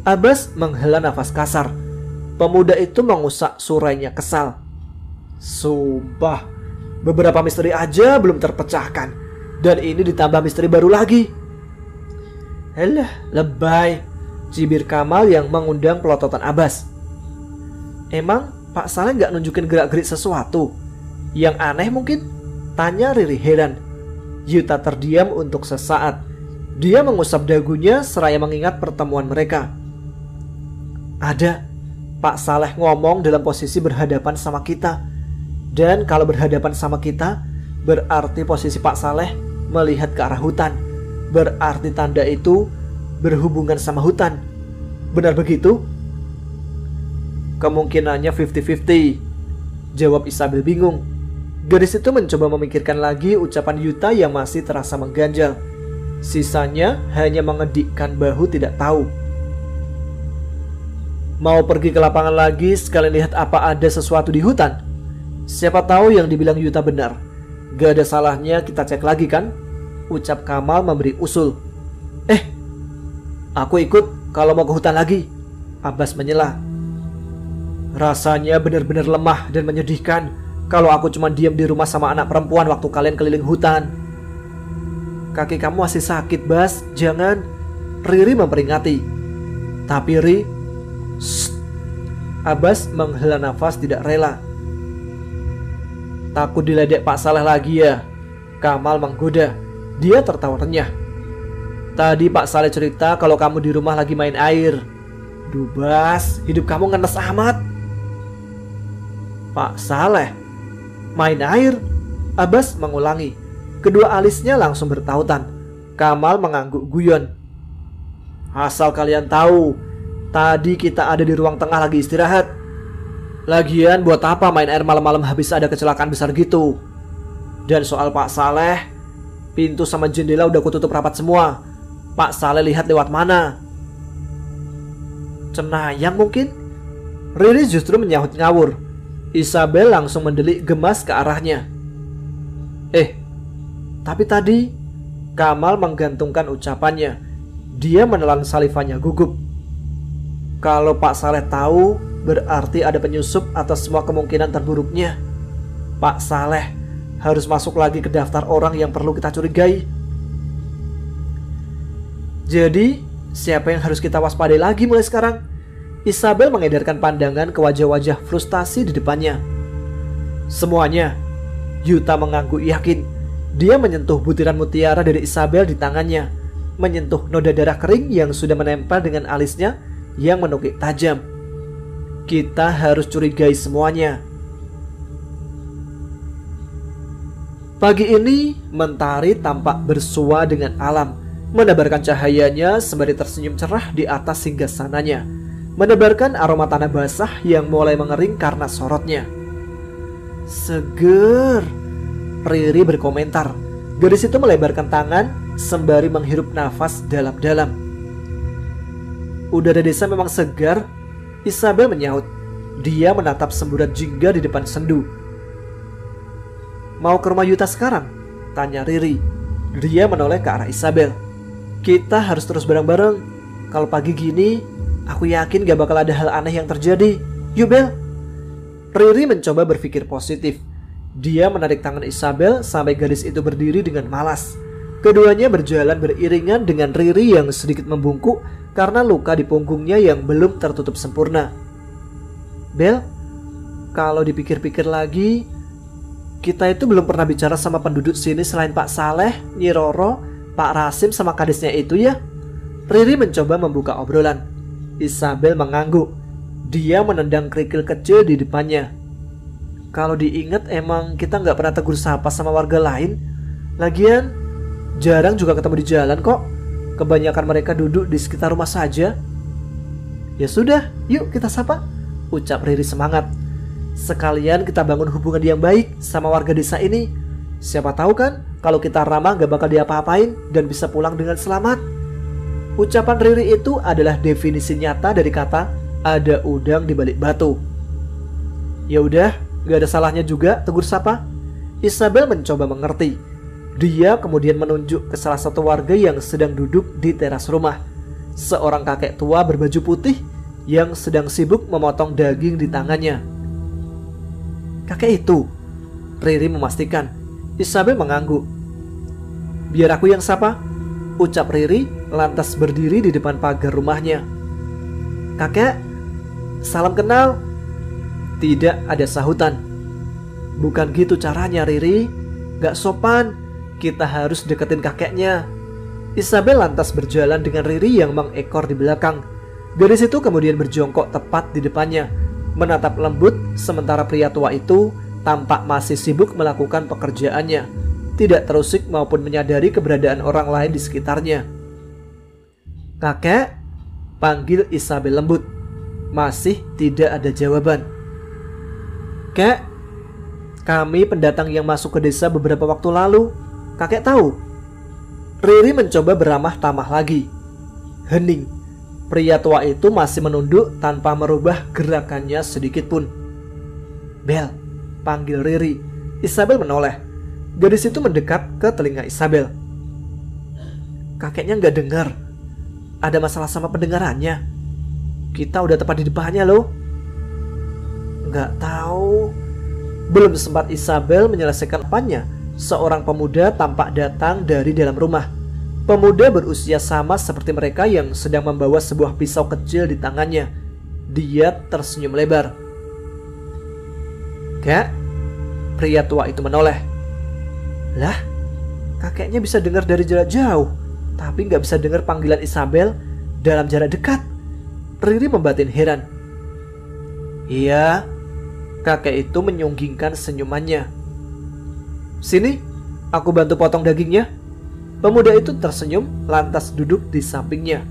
A: Abbas menghela nafas kasar. Pemuda itu mengusap surainya kesal. Sumpah, beberapa misteri aja belum terpecahkan, dan ini ditambah misteri baru lagi. Alah, lebay, cibir Kamal yang mengundang pelototan Abbas. Emang Pak Saleh nggak nunjukin gerak-gerik sesuatu? Yang aneh mungkin? Tanya Riri heran. Yuta terdiam untuk sesaat. Dia mengusap dagunya seraya mengingat pertemuan mereka. Ada. Pak Saleh ngomong dalam posisi berhadapan sama kita. Dan kalau berhadapan sama kita, berarti posisi Pak Saleh melihat ke arah hutan. Berarti tanda itu berhubungan sama hutan. Benar begitu? Kemungkinannya 50-50, jawab Isabel bingung. Gadis itu mencoba memikirkan lagi ucapan Yuta yang masih terasa mengganjal. Sisanya hanya mengedikkan bahu tidak tahu. Mau pergi ke lapangan lagi sekalian lihat apa ada sesuatu di hutan? Siapa tahu yang dibilang Yuta benar. Gak ada salahnya kita cek lagi kan? Ucap Kamal memberi usul. Aku ikut kalau mau ke hutan lagi, Abbas menyela. Rasanya benar-benar lemah dan menyedihkan kalau aku cuma diam di rumah sama anak perempuan waktu kalian keliling hutan. Kaki kamu masih sakit, Bas. Jangan. Riri memperingati. Tapi Ri, shh. Abbas menghela nafas tidak rela. Takut diledek Pak Saleh lagi ya? Kamal menggoda. Dia tertawa renyah. Tadi Pak Saleh cerita kalau kamu di rumah lagi main air. Duh Bas, hidup kamu ngenes amat. Pak Saleh main air? Abbas mengulangi. Kedua alisnya langsung bertautan. Kamal mengangguk guyon. Asal kalian tahu, tadi kita ada di ruang tengah lagi istirahat. Lagian buat apa main air malam-malam habis ada kecelakaan besar gitu? Dan soal Pak Saleh, pintu sama jendela udah kututup rapat semua. Pak Saleh lihat lewat mana? Cenayang mungkin? Riri justru menyahut ngawur. Isabel langsung mendelik gemas ke arahnya. Tapi tadi Kamal menggantungkan ucapannya. Dia menelan salivannya gugup. Kalau Pak Saleh tahu, berarti ada penyusup atas semua kemungkinan terburuknya. Pak Saleh harus masuk lagi ke daftar orang yang perlu kita curigai. Jadi, siapa yang harus kita waspadai lagi mulai sekarang? Isabel mengedarkan pandangan ke wajah-wajah frustasi di depannya. Semuanya. Yuta mengangguk yakin. Dia menyentuh butiran mutiara dari Isabel di tangannya, menyentuh noda darah kering yang sudah menempel dengan alisnya yang menukik tajam. Kita harus curigai semuanya. Pagi ini, mentari tampak bersua dengan alam, menebarkan cahayanya sembari tersenyum cerah di atas singgasananya, menebarkan aroma tanah basah yang mulai mengering karena sorotnya. Seger, Riri berkomentar. Gadis itu melebarkan tangan sembari menghirup nafas dalam-dalam. Udara desa memang segar, Isabel menyahut. Dia menatap semburat jingga di depan sendu. Mau ke rumah Yuta sekarang? Tanya Riri. Dia menoleh ke arah Isabel. Kita harus terus bareng-bareng. Kalau pagi gini, aku yakin gak bakal ada hal aneh yang terjadi. Yuk Bel. Riri mencoba berpikir positif. Dia menarik tangan Isabel sampai gadis itu berdiri dengan malas. Keduanya berjalan beriringan dengan Riri yang sedikit membungkuk karena luka di punggungnya yang belum tertutup sempurna. Bel, kalau dipikir-pikir lagi, kita itu belum pernah bicara sama penduduk sini selain Pak Saleh, Nyi Roro, Pak Rasim sama kadisnya itu ya. Riri mencoba membuka obrolan. Isabel mengangguk. Dia menendang kerikil kecil di depannya. Kalau diingat emang kita nggak pernah tegur sapa sama warga lain. Lagian jarang juga ketemu di jalan kok. Kebanyakan mereka duduk di sekitar rumah saja. Ya sudah, yuk kita sapa, ucap Riri semangat. Sekalian kita bangun hubungan yang baik sama warga desa ini. Siapa tahu kan kalau kita ramah gak bakal diapa-apain dan bisa pulang dengan selamat. Ucapan Riri itu adalah definisi nyata dari kata ada udang di balik batu. Ya udah, gak ada salahnya juga tegur sapa. Isabel mencoba mengerti. Dia kemudian menunjuk ke salah satu warga yang sedang duduk di teras rumah. Seorang kakek tua berbaju putih yang sedang sibuk memotong daging di tangannya. Kakek itu, Riri memastikan. Isabel mengangguk. Biar aku yang sapa, ucap Riri lantas berdiri di depan pagar rumahnya. Kakek, salam kenal. Tidak ada sahutan. Bukan gitu caranya, Riri. Gak sopan. Kita harus deketin kakeknya. Isabel lantas berjalan dengan Riri yang mengekor di belakang. Gadis itu kemudian berjongkok tepat di depannya, menatap lembut, sementara pria tua itu tampak masih sibuk melakukan pekerjaannya, tidak terusik maupun menyadari keberadaan orang lain di sekitarnya. Kakek, panggil Isabel lembut. Masih tidak ada jawaban. Kek, kami pendatang yang masuk ke desa beberapa waktu lalu. Kakek tahu. Riri mencoba beramah tamah lagi. Hening. Pria tua itu masih menunduk tanpa merubah gerakannya sedikit pun. Bel, panggil Riri. Isabel menoleh. Gadis itu mendekat ke telinga Isabel. Kakeknya nggak dengar. Ada masalah sama pendengarannya. Kita udah tepat di depannya loh. Nggak tahu. Belum sempat Isabel menyelesaikan apanya, seorang pemuda tampak datang dari dalam rumah. Pemuda berusia sama seperti mereka yang sedang membawa sebuah pisau kecil di tangannya. Dia tersenyum lebar. Kak, pria tua itu menoleh. Lah, kakeknya bisa dengar dari jarak jauh, tapi nggak bisa dengar panggilan Isabel dalam jarak dekat. Riri membatin heran. Iya, kakek itu menyunggingkan senyumannya. Sini, aku bantu potong dagingnya. Pemuda itu tersenyum lantas duduk di sampingnya,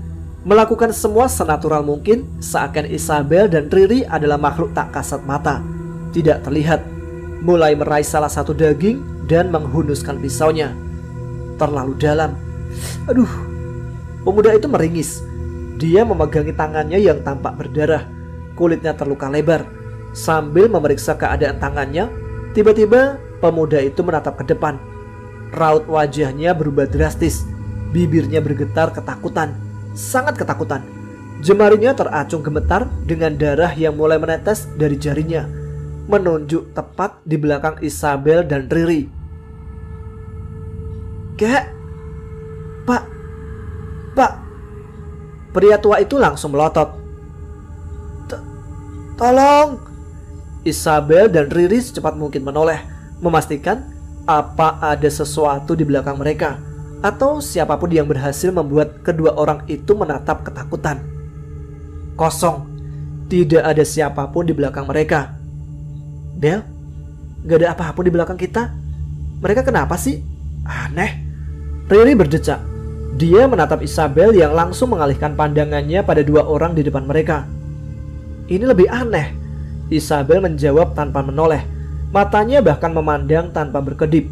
A: melakukan semua senatural mungkin, seakan Isabel dan Riri adalah makhluk tak kasat mata, tidak terlihat. Mulai meraih salah satu daging dan menghunuskan pisaunya. Terlalu dalam. Aduh. Pemuda itu meringis. Dia memegangi tangannya yang tampak berdarah, kulitnya terluka lebar. Sambil memeriksa keadaan tangannya, tiba-tiba pemuda itu menatap ke depan. Raut wajahnya berubah drastis. Bibirnya bergetar ketakutan, sangat ketakutan. Jemarinya teracung gemetar dengan darah yang mulai menetes dari jarinya, menunjuk tepat di belakang Isabel dan Riri. Kek, Pak. Pria tua itu langsung melotot. Tolong. Isabel dan Riri secepat mungkin menoleh, memastikan apa ada sesuatu di belakang mereka, atau siapapun yang berhasil membuat kedua orang itu menatap ketakutan. Kosong. Tidak ada siapapun di belakang mereka. Bel, gak ada apa-apa di belakang kita. Mereka kenapa sih? Aneh. Riri berdecak. Dia menatap Isabel yang langsung mengalihkan pandangannya pada dua orang di depan mereka. Ini lebih aneh. Isabel menjawab tanpa menoleh. Matanya bahkan memandang tanpa berkedip.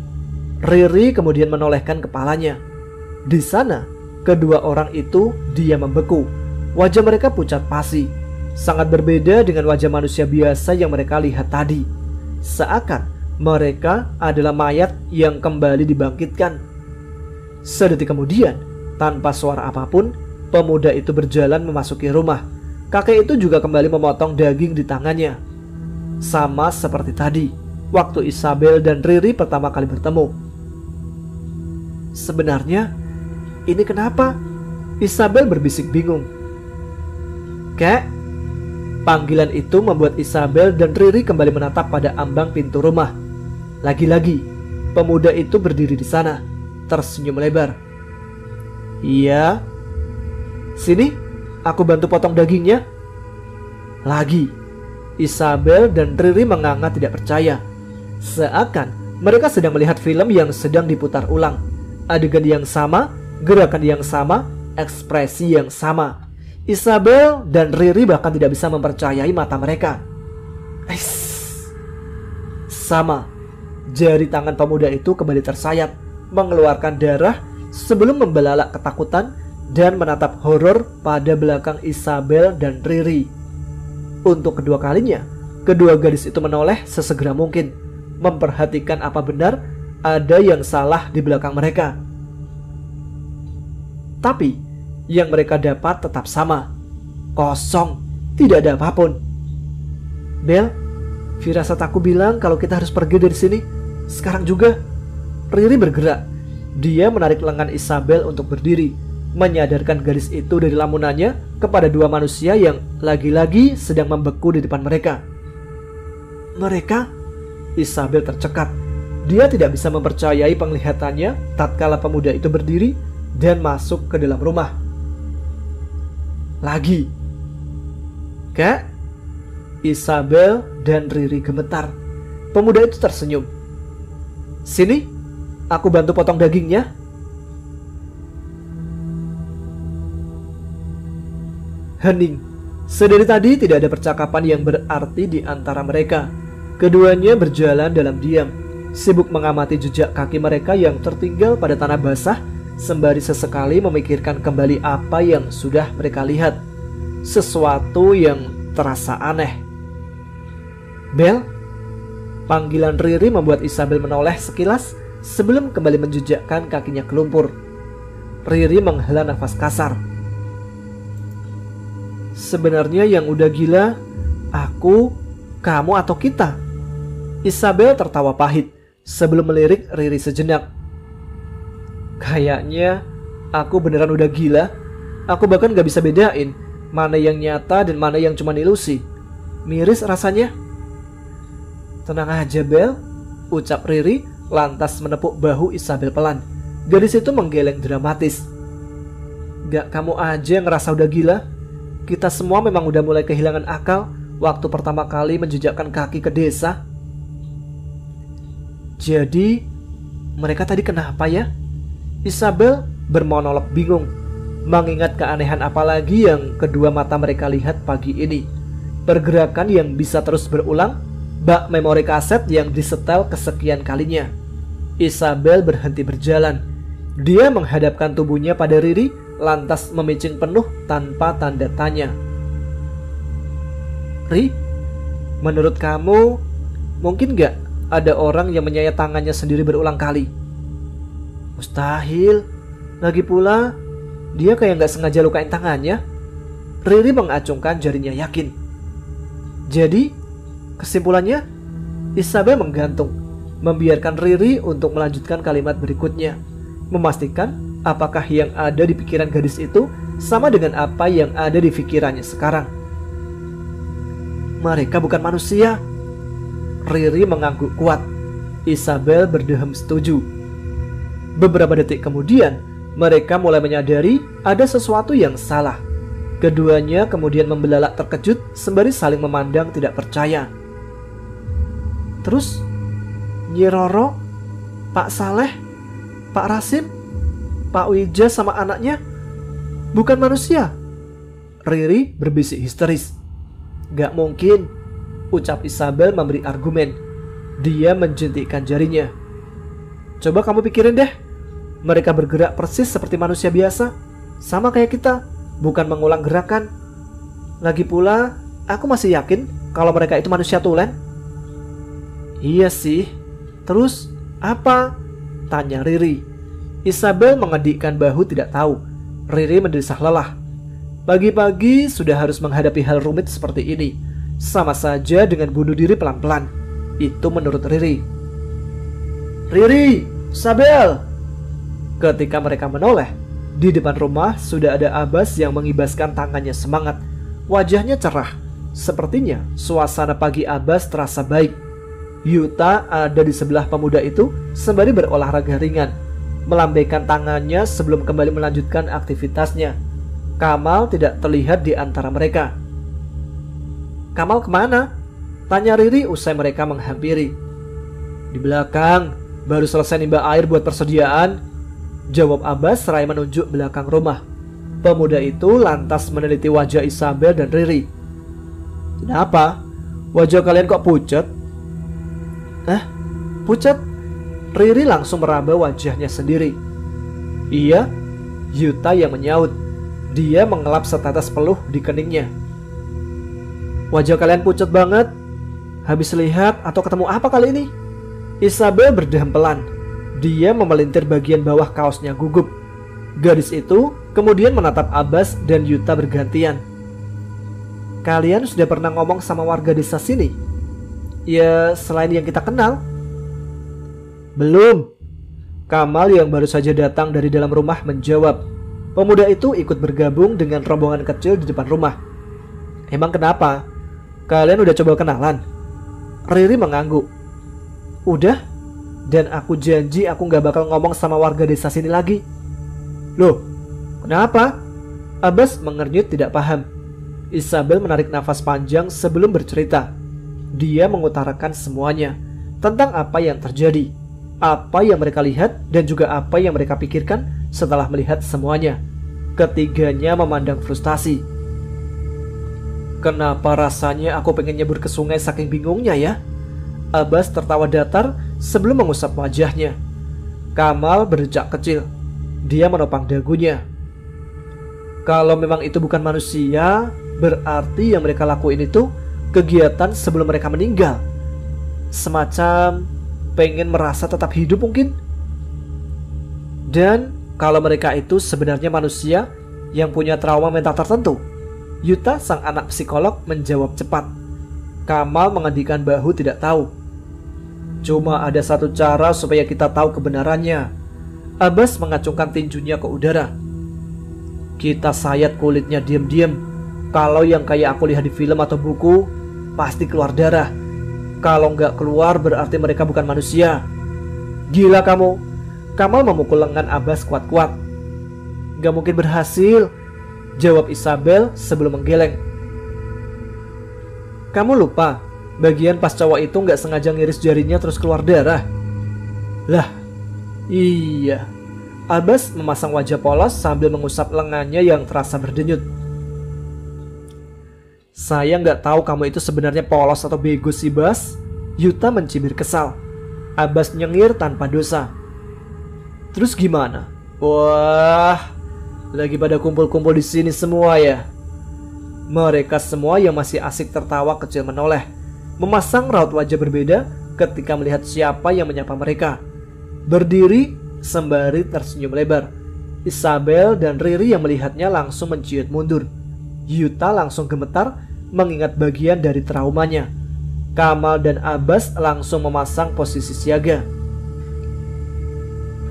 A: Riri kemudian menolehkan kepalanya. Di sana, kedua orang itu diam membeku. Wajah mereka pucat pasi. Sangat berbeda dengan wajah manusia biasa yang mereka lihat tadi. Seakan mereka adalah mayat yang kembali dibangkitkan. Sedetik kemudian, tanpa suara apapun, pemuda itu berjalan memasuki rumah. Kakek itu juga kembali memotong daging di tangannya. Sama seperti tadi, waktu Isabel dan Riri pertama kali bertemu. Sebenarnya, ini kenapa? Isabel berbisik bingung. Kek, panggilan itu membuat Isabel dan Riri kembali menatap pada ambang pintu rumah. Lagi-lagi, pemuda itu berdiri di sana, tersenyum lebar. Iya. Sini, aku bantu potong dagingnya. Lagi, Isabel dan Riri menganga tidak percaya. Seakan mereka sedang melihat film yang sedang diputar ulang. Adegan yang sama, gerakan yang sama, ekspresi yang sama. Isabel dan Riri bahkan tidak bisa mempercayai mata mereka. Sama. Jari tangan pemuda itu kembali tersayat, mengeluarkan darah sebelum membelalak ketakutan dan menatap horor pada belakang Isabel dan Riri. Untuk kedua kalinya, kedua gadis itu menoleh sesegera mungkin, memperhatikan apa benar ada yang salah di belakang mereka. Tapi yang mereka dapat tetap sama, kosong, tidak ada apapun. Bel, Firasat aku bilang kalau kita harus pergi dari sini. Sekarang juga. Riri bergerak. Dia menarik lengan Isabel untuk berdiri, menyadarkan gadis itu dari lamunannya kepada dua manusia yang lagi-lagi sedang membeku di depan mereka. Mereka? Isabel tercekat. Dia tidak bisa mempercayai penglihatannya tatkala pemuda itu berdiri dan masuk ke dalam rumah. Lagi. Kak? Isabel dan Riri gemetar. Pemuda itu tersenyum. Sini, aku bantu potong dagingnya. Hening. Sedari tadi tidak ada percakapan yang berarti di antara mereka. Keduanya berjalan dalam diam, sibuk mengamati jejak kaki mereka yang tertinggal pada tanah basah, sembari sesekali memikirkan kembali apa yang sudah mereka lihat. Sesuatu yang terasa aneh. Bel? Panggilan Riri membuat Isabel menoleh sekilas sebelum kembali menjejakkan kakinya ke lumpur. Riri menghela nafas kasar. Sebenarnya yang udah gila, aku, kamu atau kita? Isabel tertawa pahit sebelum melirik Riri sejenak. Kayaknya aku beneran udah gila. Aku bahkan gak bisa bedain mana yang nyata dan mana yang cuma ilusi. Miris rasanya. Tenang aja Bel, ucap Riri lantas menepuk bahu Isabel pelan. Gadis itu menggeleng dramatis. Gak kamu aja yang ngerasa udah gila. Kita semua memang udah mulai kehilangan akal waktu pertama kali menjejakkan kaki ke desa. Jadi mereka tadi kenapa ya? Isabel bermonolog bingung, mengingat keanehan apalagi yang kedua mata mereka lihat pagi ini. Pergerakan yang bisa terus berulang, bak memori kaset yang disetel kesekian kalinya. Isabel berhenti berjalan. Dia menghadapkan tubuhnya pada Riri, lantas memicing penuh tanpa tanda tanya. Ri, menurut kamu mungkin gak ada orang yang menyayat tangannya sendiri berulang kali? Mustahil. Lagi pula dia kayak gak sengaja lukain tangannya. Riri mengacungkan jarinya yakin. Jadi kesimpulannya, Isabel menggantung, membiarkan Riri untuk melanjutkan kalimat berikutnya, memastikan apakah yang ada di pikiran gadis itu sama dengan apa yang ada di pikirannya sekarang. Mereka bukan manusia. Riri mengangguk kuat. Isabel berdehem setuju. Beberapa detik kemudian, mereka mulai menyadari ada sesuatu yang salah. Keduanya kemudian membelalak terkejut sembari saling memandang tidak percaya. Terus, Nyi Roro, Pak Saleh, Pak Rasim, Pak Wija sama anaknya bukan manusia. Riri berbisik histeris. Gak mungkin, ucap Isabel memberi argumen. Dia menjentikkan jarinya. Coba kamu pikirin deh, mereka bergerak persis seperti manusia biasa, sama kayak kita, bukan mengulang gerakan. Lagi pula, aku masih yakin kalau mereka itu manusia tulen. Iya sih. Terus apa? Tanya Riri. Isabel mengedikkan bahu tidak tahu. Riri mendesah lelah. Pagi-pagi sudah harus menghadapi hal rumit seperti ini. Sama saja dengan bunuh diri pelan-pelan. Itu menurut Riri. Riri, Isabel. Ketika mereka menoleh, di depan rumah sudah ada Abbas yang mengibaskan tangannya semangat. Wajahnya cerah. Sepertinya suasana pagi Abbas terasa baik. Yuta ada di sebelah pemuda itu sembari berolahraga ringan, melambaikan tangannya sebelum kembali melanjutkan aktivitasnya. Kamal tidak terlihat di antara mereka. Kamal kemana? Tanya Riri usai mereka menghampiri. Di belakang, baru selesai nimba air buat persediaan, jawab Abbas seraya menunjuk belakang rumah. Pemuda itu lantas meneliti wajah Isabel dan Riri. Kenapa? Wajah kalian kok pucat? Pucat? Riri langsung meraba wajahnya sendiri. Iya, Yuta yang menyaut. Dia mengelap setetes peluh di keningnya. Wajah kalian pucat banget. Habis lihat atau ketemu apa kali ini? Isabel berdehem pelan. Dia memelintir bagian bawah kaosnya gugup. Gadis itu kemudian menatap Abbas dan Yuta bergantian. Kalian sudah pernah ngomong sama warga desa sini? Ya, selain yang kita kenal. Belum. Kamal yang baru saja datang dari dalam rumah menjawab. Pemuda itu ikut bergabung dengan rombongan kecil di depan rumah. Emang kenapa? Kalian udah coba kenalan? Riri mengangguk. Udah. Dan aku janji aku gak bakal ngomong sama warga desa sini lagi. Loh, kenapa? Abbas mengernyit tidak paham. Isabel menarik nafas panjang sebelum bercerita. Dia mengutarakan semuanya tentang apa yang terjadi, apa yang mereka lihat, dan juga apa yang mereka pikirkan setelah melihat semuanya. Ketiganya memandang frustasi. Kenapa rasanya aku pengen nyebur ke sungai saking bingungnya ya? Abbas tertawa datar sebelum mengusap wajahnya. Kamal berdecak kecil. Dia menopang dagunya. Kalau memang itu bukan manusia, berarti yang mereka lakuin itu kegiatan sebelum mereka meninggal. Semacam pengen merasa tetap hidup mungkin. Dan kalau mereka itu sebenarnya manusia yang punya trauma mental tertentu. Yuta, sang anak psikolog, menjawab cepat. Kamal mengendikan bahu tidak tahu. Cuma ada satu cara supaya kita tahu kebenarannya. Abbas mengacungkan tinjunya ke udara. Kita sayat kulitnya diam-diam. Kalau yang kayak aku lihat di film atau buku, pasti keluar darah. Kalau nggak keluar berarti mereka bukan manusia. Gila kamu. Kamal memukul lengan Abbas kuat-kuat. Gak mungkin berhasil, jawab Isabel sebelum menggeleng. Kamu lupa, bagian pas cowok itu nggak sengaja ngiris jarinya terus keluar darah. Lah, iya. Abbas memasang wajah polos sambil mengusap lengannya yang terasa berdenyut. Saya nggak tahu kamu itu sebenarnya polos atau bego sih, Bas. Yuta mencibir kesal. Abbas nyengir tanpa dosa. Terus gimana? Wah, lagi pada kumpul-kumpul di sini semua ya. Mereka semua yang masih asik tertawa kecil menoleh, memasang raut wajah berbeda ketika melihat siapa yang menyapa mereka. Berdiri sembari tersenyum lebar. Isabel dan Riri yang melihatnya langsung menciut mundur. Yuta langsung gemetar mengingat bagian dari traumanya. Kamal dan Abbas langsung memasang posisi siaga.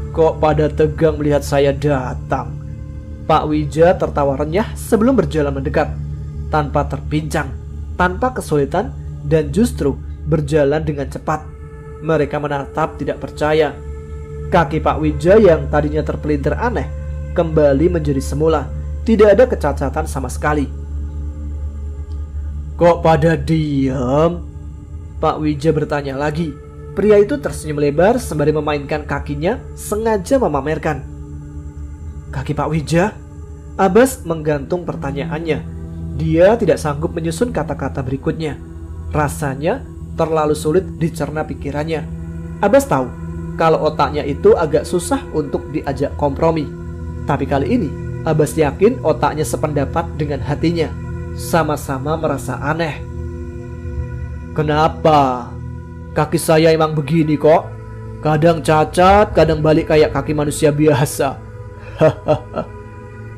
A: Kok pada tegang melihat saya datang? Pak Wija tertawa renyah sebelum berjalan mendekat, tanpa terpincang, tanpa kesulitan, dan justru berjalan dengan cepat. Mereka menatap tidak percaya. Kaki Pak Wija yang tadinya terpelintir aneh kembali menjadi semula. Tidak ada kecacatan sama sekali. Kok pada diam? Pak Wija bertanya lagi. Pria itu tersenyum lebar sembari memainkan kakinya, sengaja memamerkan. Kaki Pak Wija? Abbas menggantung pertanyaannya. Dia tidak sanggup menyusun kata-kata berikutnya. Rasanya terlalu sulit dicerna pikirannya. Abbas tahu kalau otaknya itu agak susah untuk diajak kompromi. Tapi kali ini Abbas yakin otaknya sependapat dengan hatinya. Sama-sama merasa aneh. Kenapa? Kaki saya emang begini kok. Kadang cacat, kadang balik kayak kaki manusia biasa. Hahaha.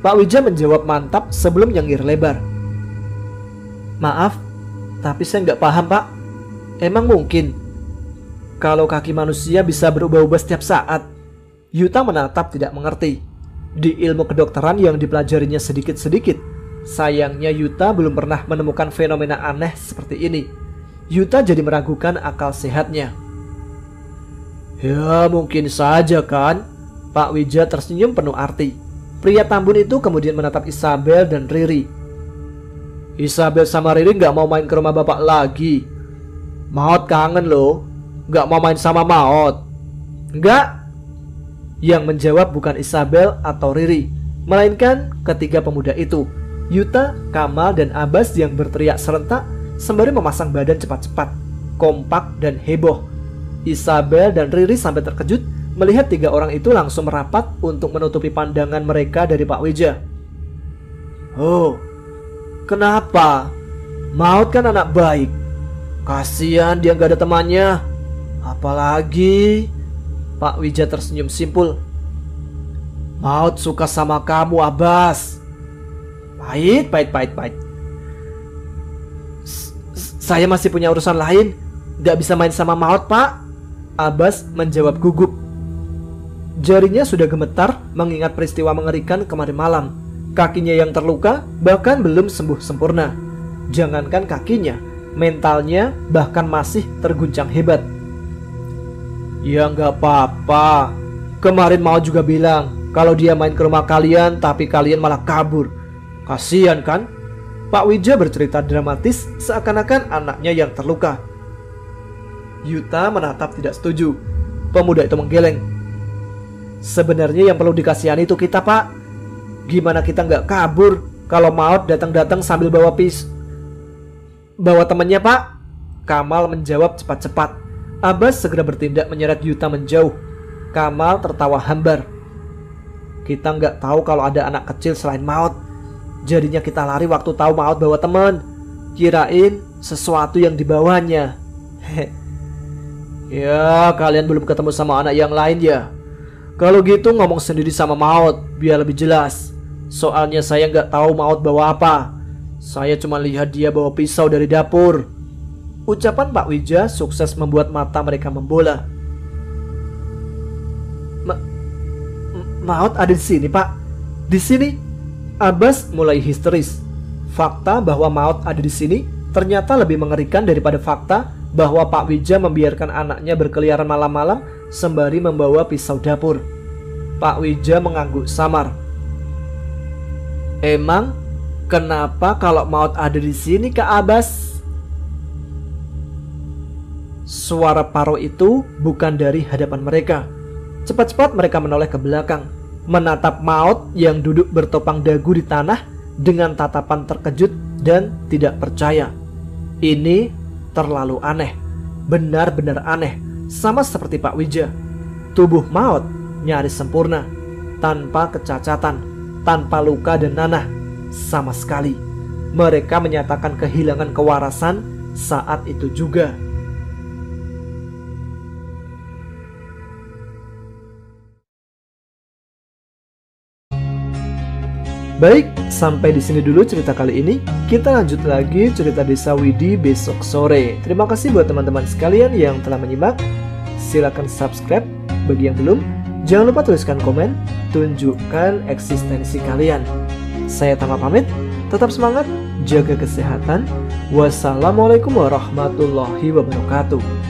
A: Pak Wija menjawab mantap sebelum nyengir lebar. Maaf, tapi saya nggak paham, Pak. Emang mungkin kalau kaki manusia bisa berubah-ubah setiap saat? Yuta menatap tidak mengerti. Di ilmu kedokteran yang dipelajarinya sedikit-sedikit, sayangnya Yuta belum pernah menemukan fenomena aneh seperti ini. Yuta jadi meragukan akal sehatnya. Ya mungkin saja kan? Pak Wija tersenyum penuh arti. Pria tambun itu kemudian menatap Isabel dan Riri. Isabel sama Riri gak mau main ke rumah bapak lagi. Maot kangen loh. Gak mau main sama Maot. Enggak. Yang menjawab bukan Isabel atau Riri, melainkan ketiga pemuda itu, Yuta, Kamal, dan Abbas yang berteriak serentak sembari memasang badan cepat-cepat, kompak dan heboh. Isabel dan Riri sampai terkejut melihat tiga orang itu langsung merapat untuk menutupi pandangan mereka dari Pak Wija. Oh, kenapa? Maut kan anak baik. Kasihan dia gak ada temannya. Apalagi Pak Wija tersenyum simpul. Maut suka sama kamu, Abbas. Pahit. Saya masih punya urusan lain. Gak bisa main sama Maot, Pak. Abbas menjawab gugup. Jarinya sudah gemetar mengingat peristiwa mengerikan kemarin malam. Kakinya yang terluka bahkan belum sembuh sempurna. Jangankan kakinya, mentalnya bahkan masih terguncang hebat. Ya nggak apa-apa. Kemarin Maot juga bilang kalau dia main ke rumah kalian tapi kalian malah kabur. Kasian kan? Pak Wija bercerita dramatis seakan-akan anaknya yang terluka. Yuta menatap tidak setuju. Pemuda itu menggeleng. Sebenarnya yang perlu dikasihani itu kita, Pak. Gimana kita nggak kabur kalau Maot datang-datang sambil bawa bawa temannya, Pak? Kamal menjawab cepat-cepat. Abbas segera bertindak menyeret Yuta menjauh. Kamal tertawa hambar. Kita nggak tahu kalau ada anak kecil selain Maot. Jadinya kita lari waktu tahu Maot bawa teman. Kirain sesuatu yang dibawanya. Ya, kalian belum ketemu sama anak yang lain ya? Kalau gitu ngomong sendiri sama Maot biar lebih jelas. Soalnya saya nggak tahu Maot bawa apa. Saya cuma lihat dia bawa pisau dari dapur. Ucapan Pak Wija sukses membuat mata mereka membola. Maot ada di sini, Pak. Di sini. Abbas mulai histeris. Fakta bahwa Maot ada di sini ternyata lebih mengerikan daripada fakta bahwa Pak Wija membiarkan anaknya berkeliaran malam-malam sembari membawa pisau dapur. Pak Wija mengangguk samar. Emang kenapa kalau Maot ada di sini, Kak Abbas? Suara Paro itu bukan dari hadapan mereka. Cepat-cepat mereka menoleh ke belakang, menatap Maot yang duduk bertopang dagu di tanah dengan tatapan terkejut dan tidak percaya. Ini terlalu aneh, benar-benar aneh, sama seperti Pak Wija. Tubuh Maot nyaris sempurna, tanpa kecacatan, tanpa luka dan nanah, sama sekali. Mereka menyatakan kehilangan kewarasan saat itu juga. Baik, sampai di sini dulu cerita kali ini. Kita lanjut lagi cerita Desa Widi besok sore. Terima kasih buat teman-teman sekalian yang telah menyimak. Silakan subscribe bagi yang belum. Jangan lupa tuliskan komen, tunjukkan eksistensi kalian. Saya Tama pamit, tetap semangat, jaga kesehatan. Wassalamualaikum warahmatullahi wabarakatuh.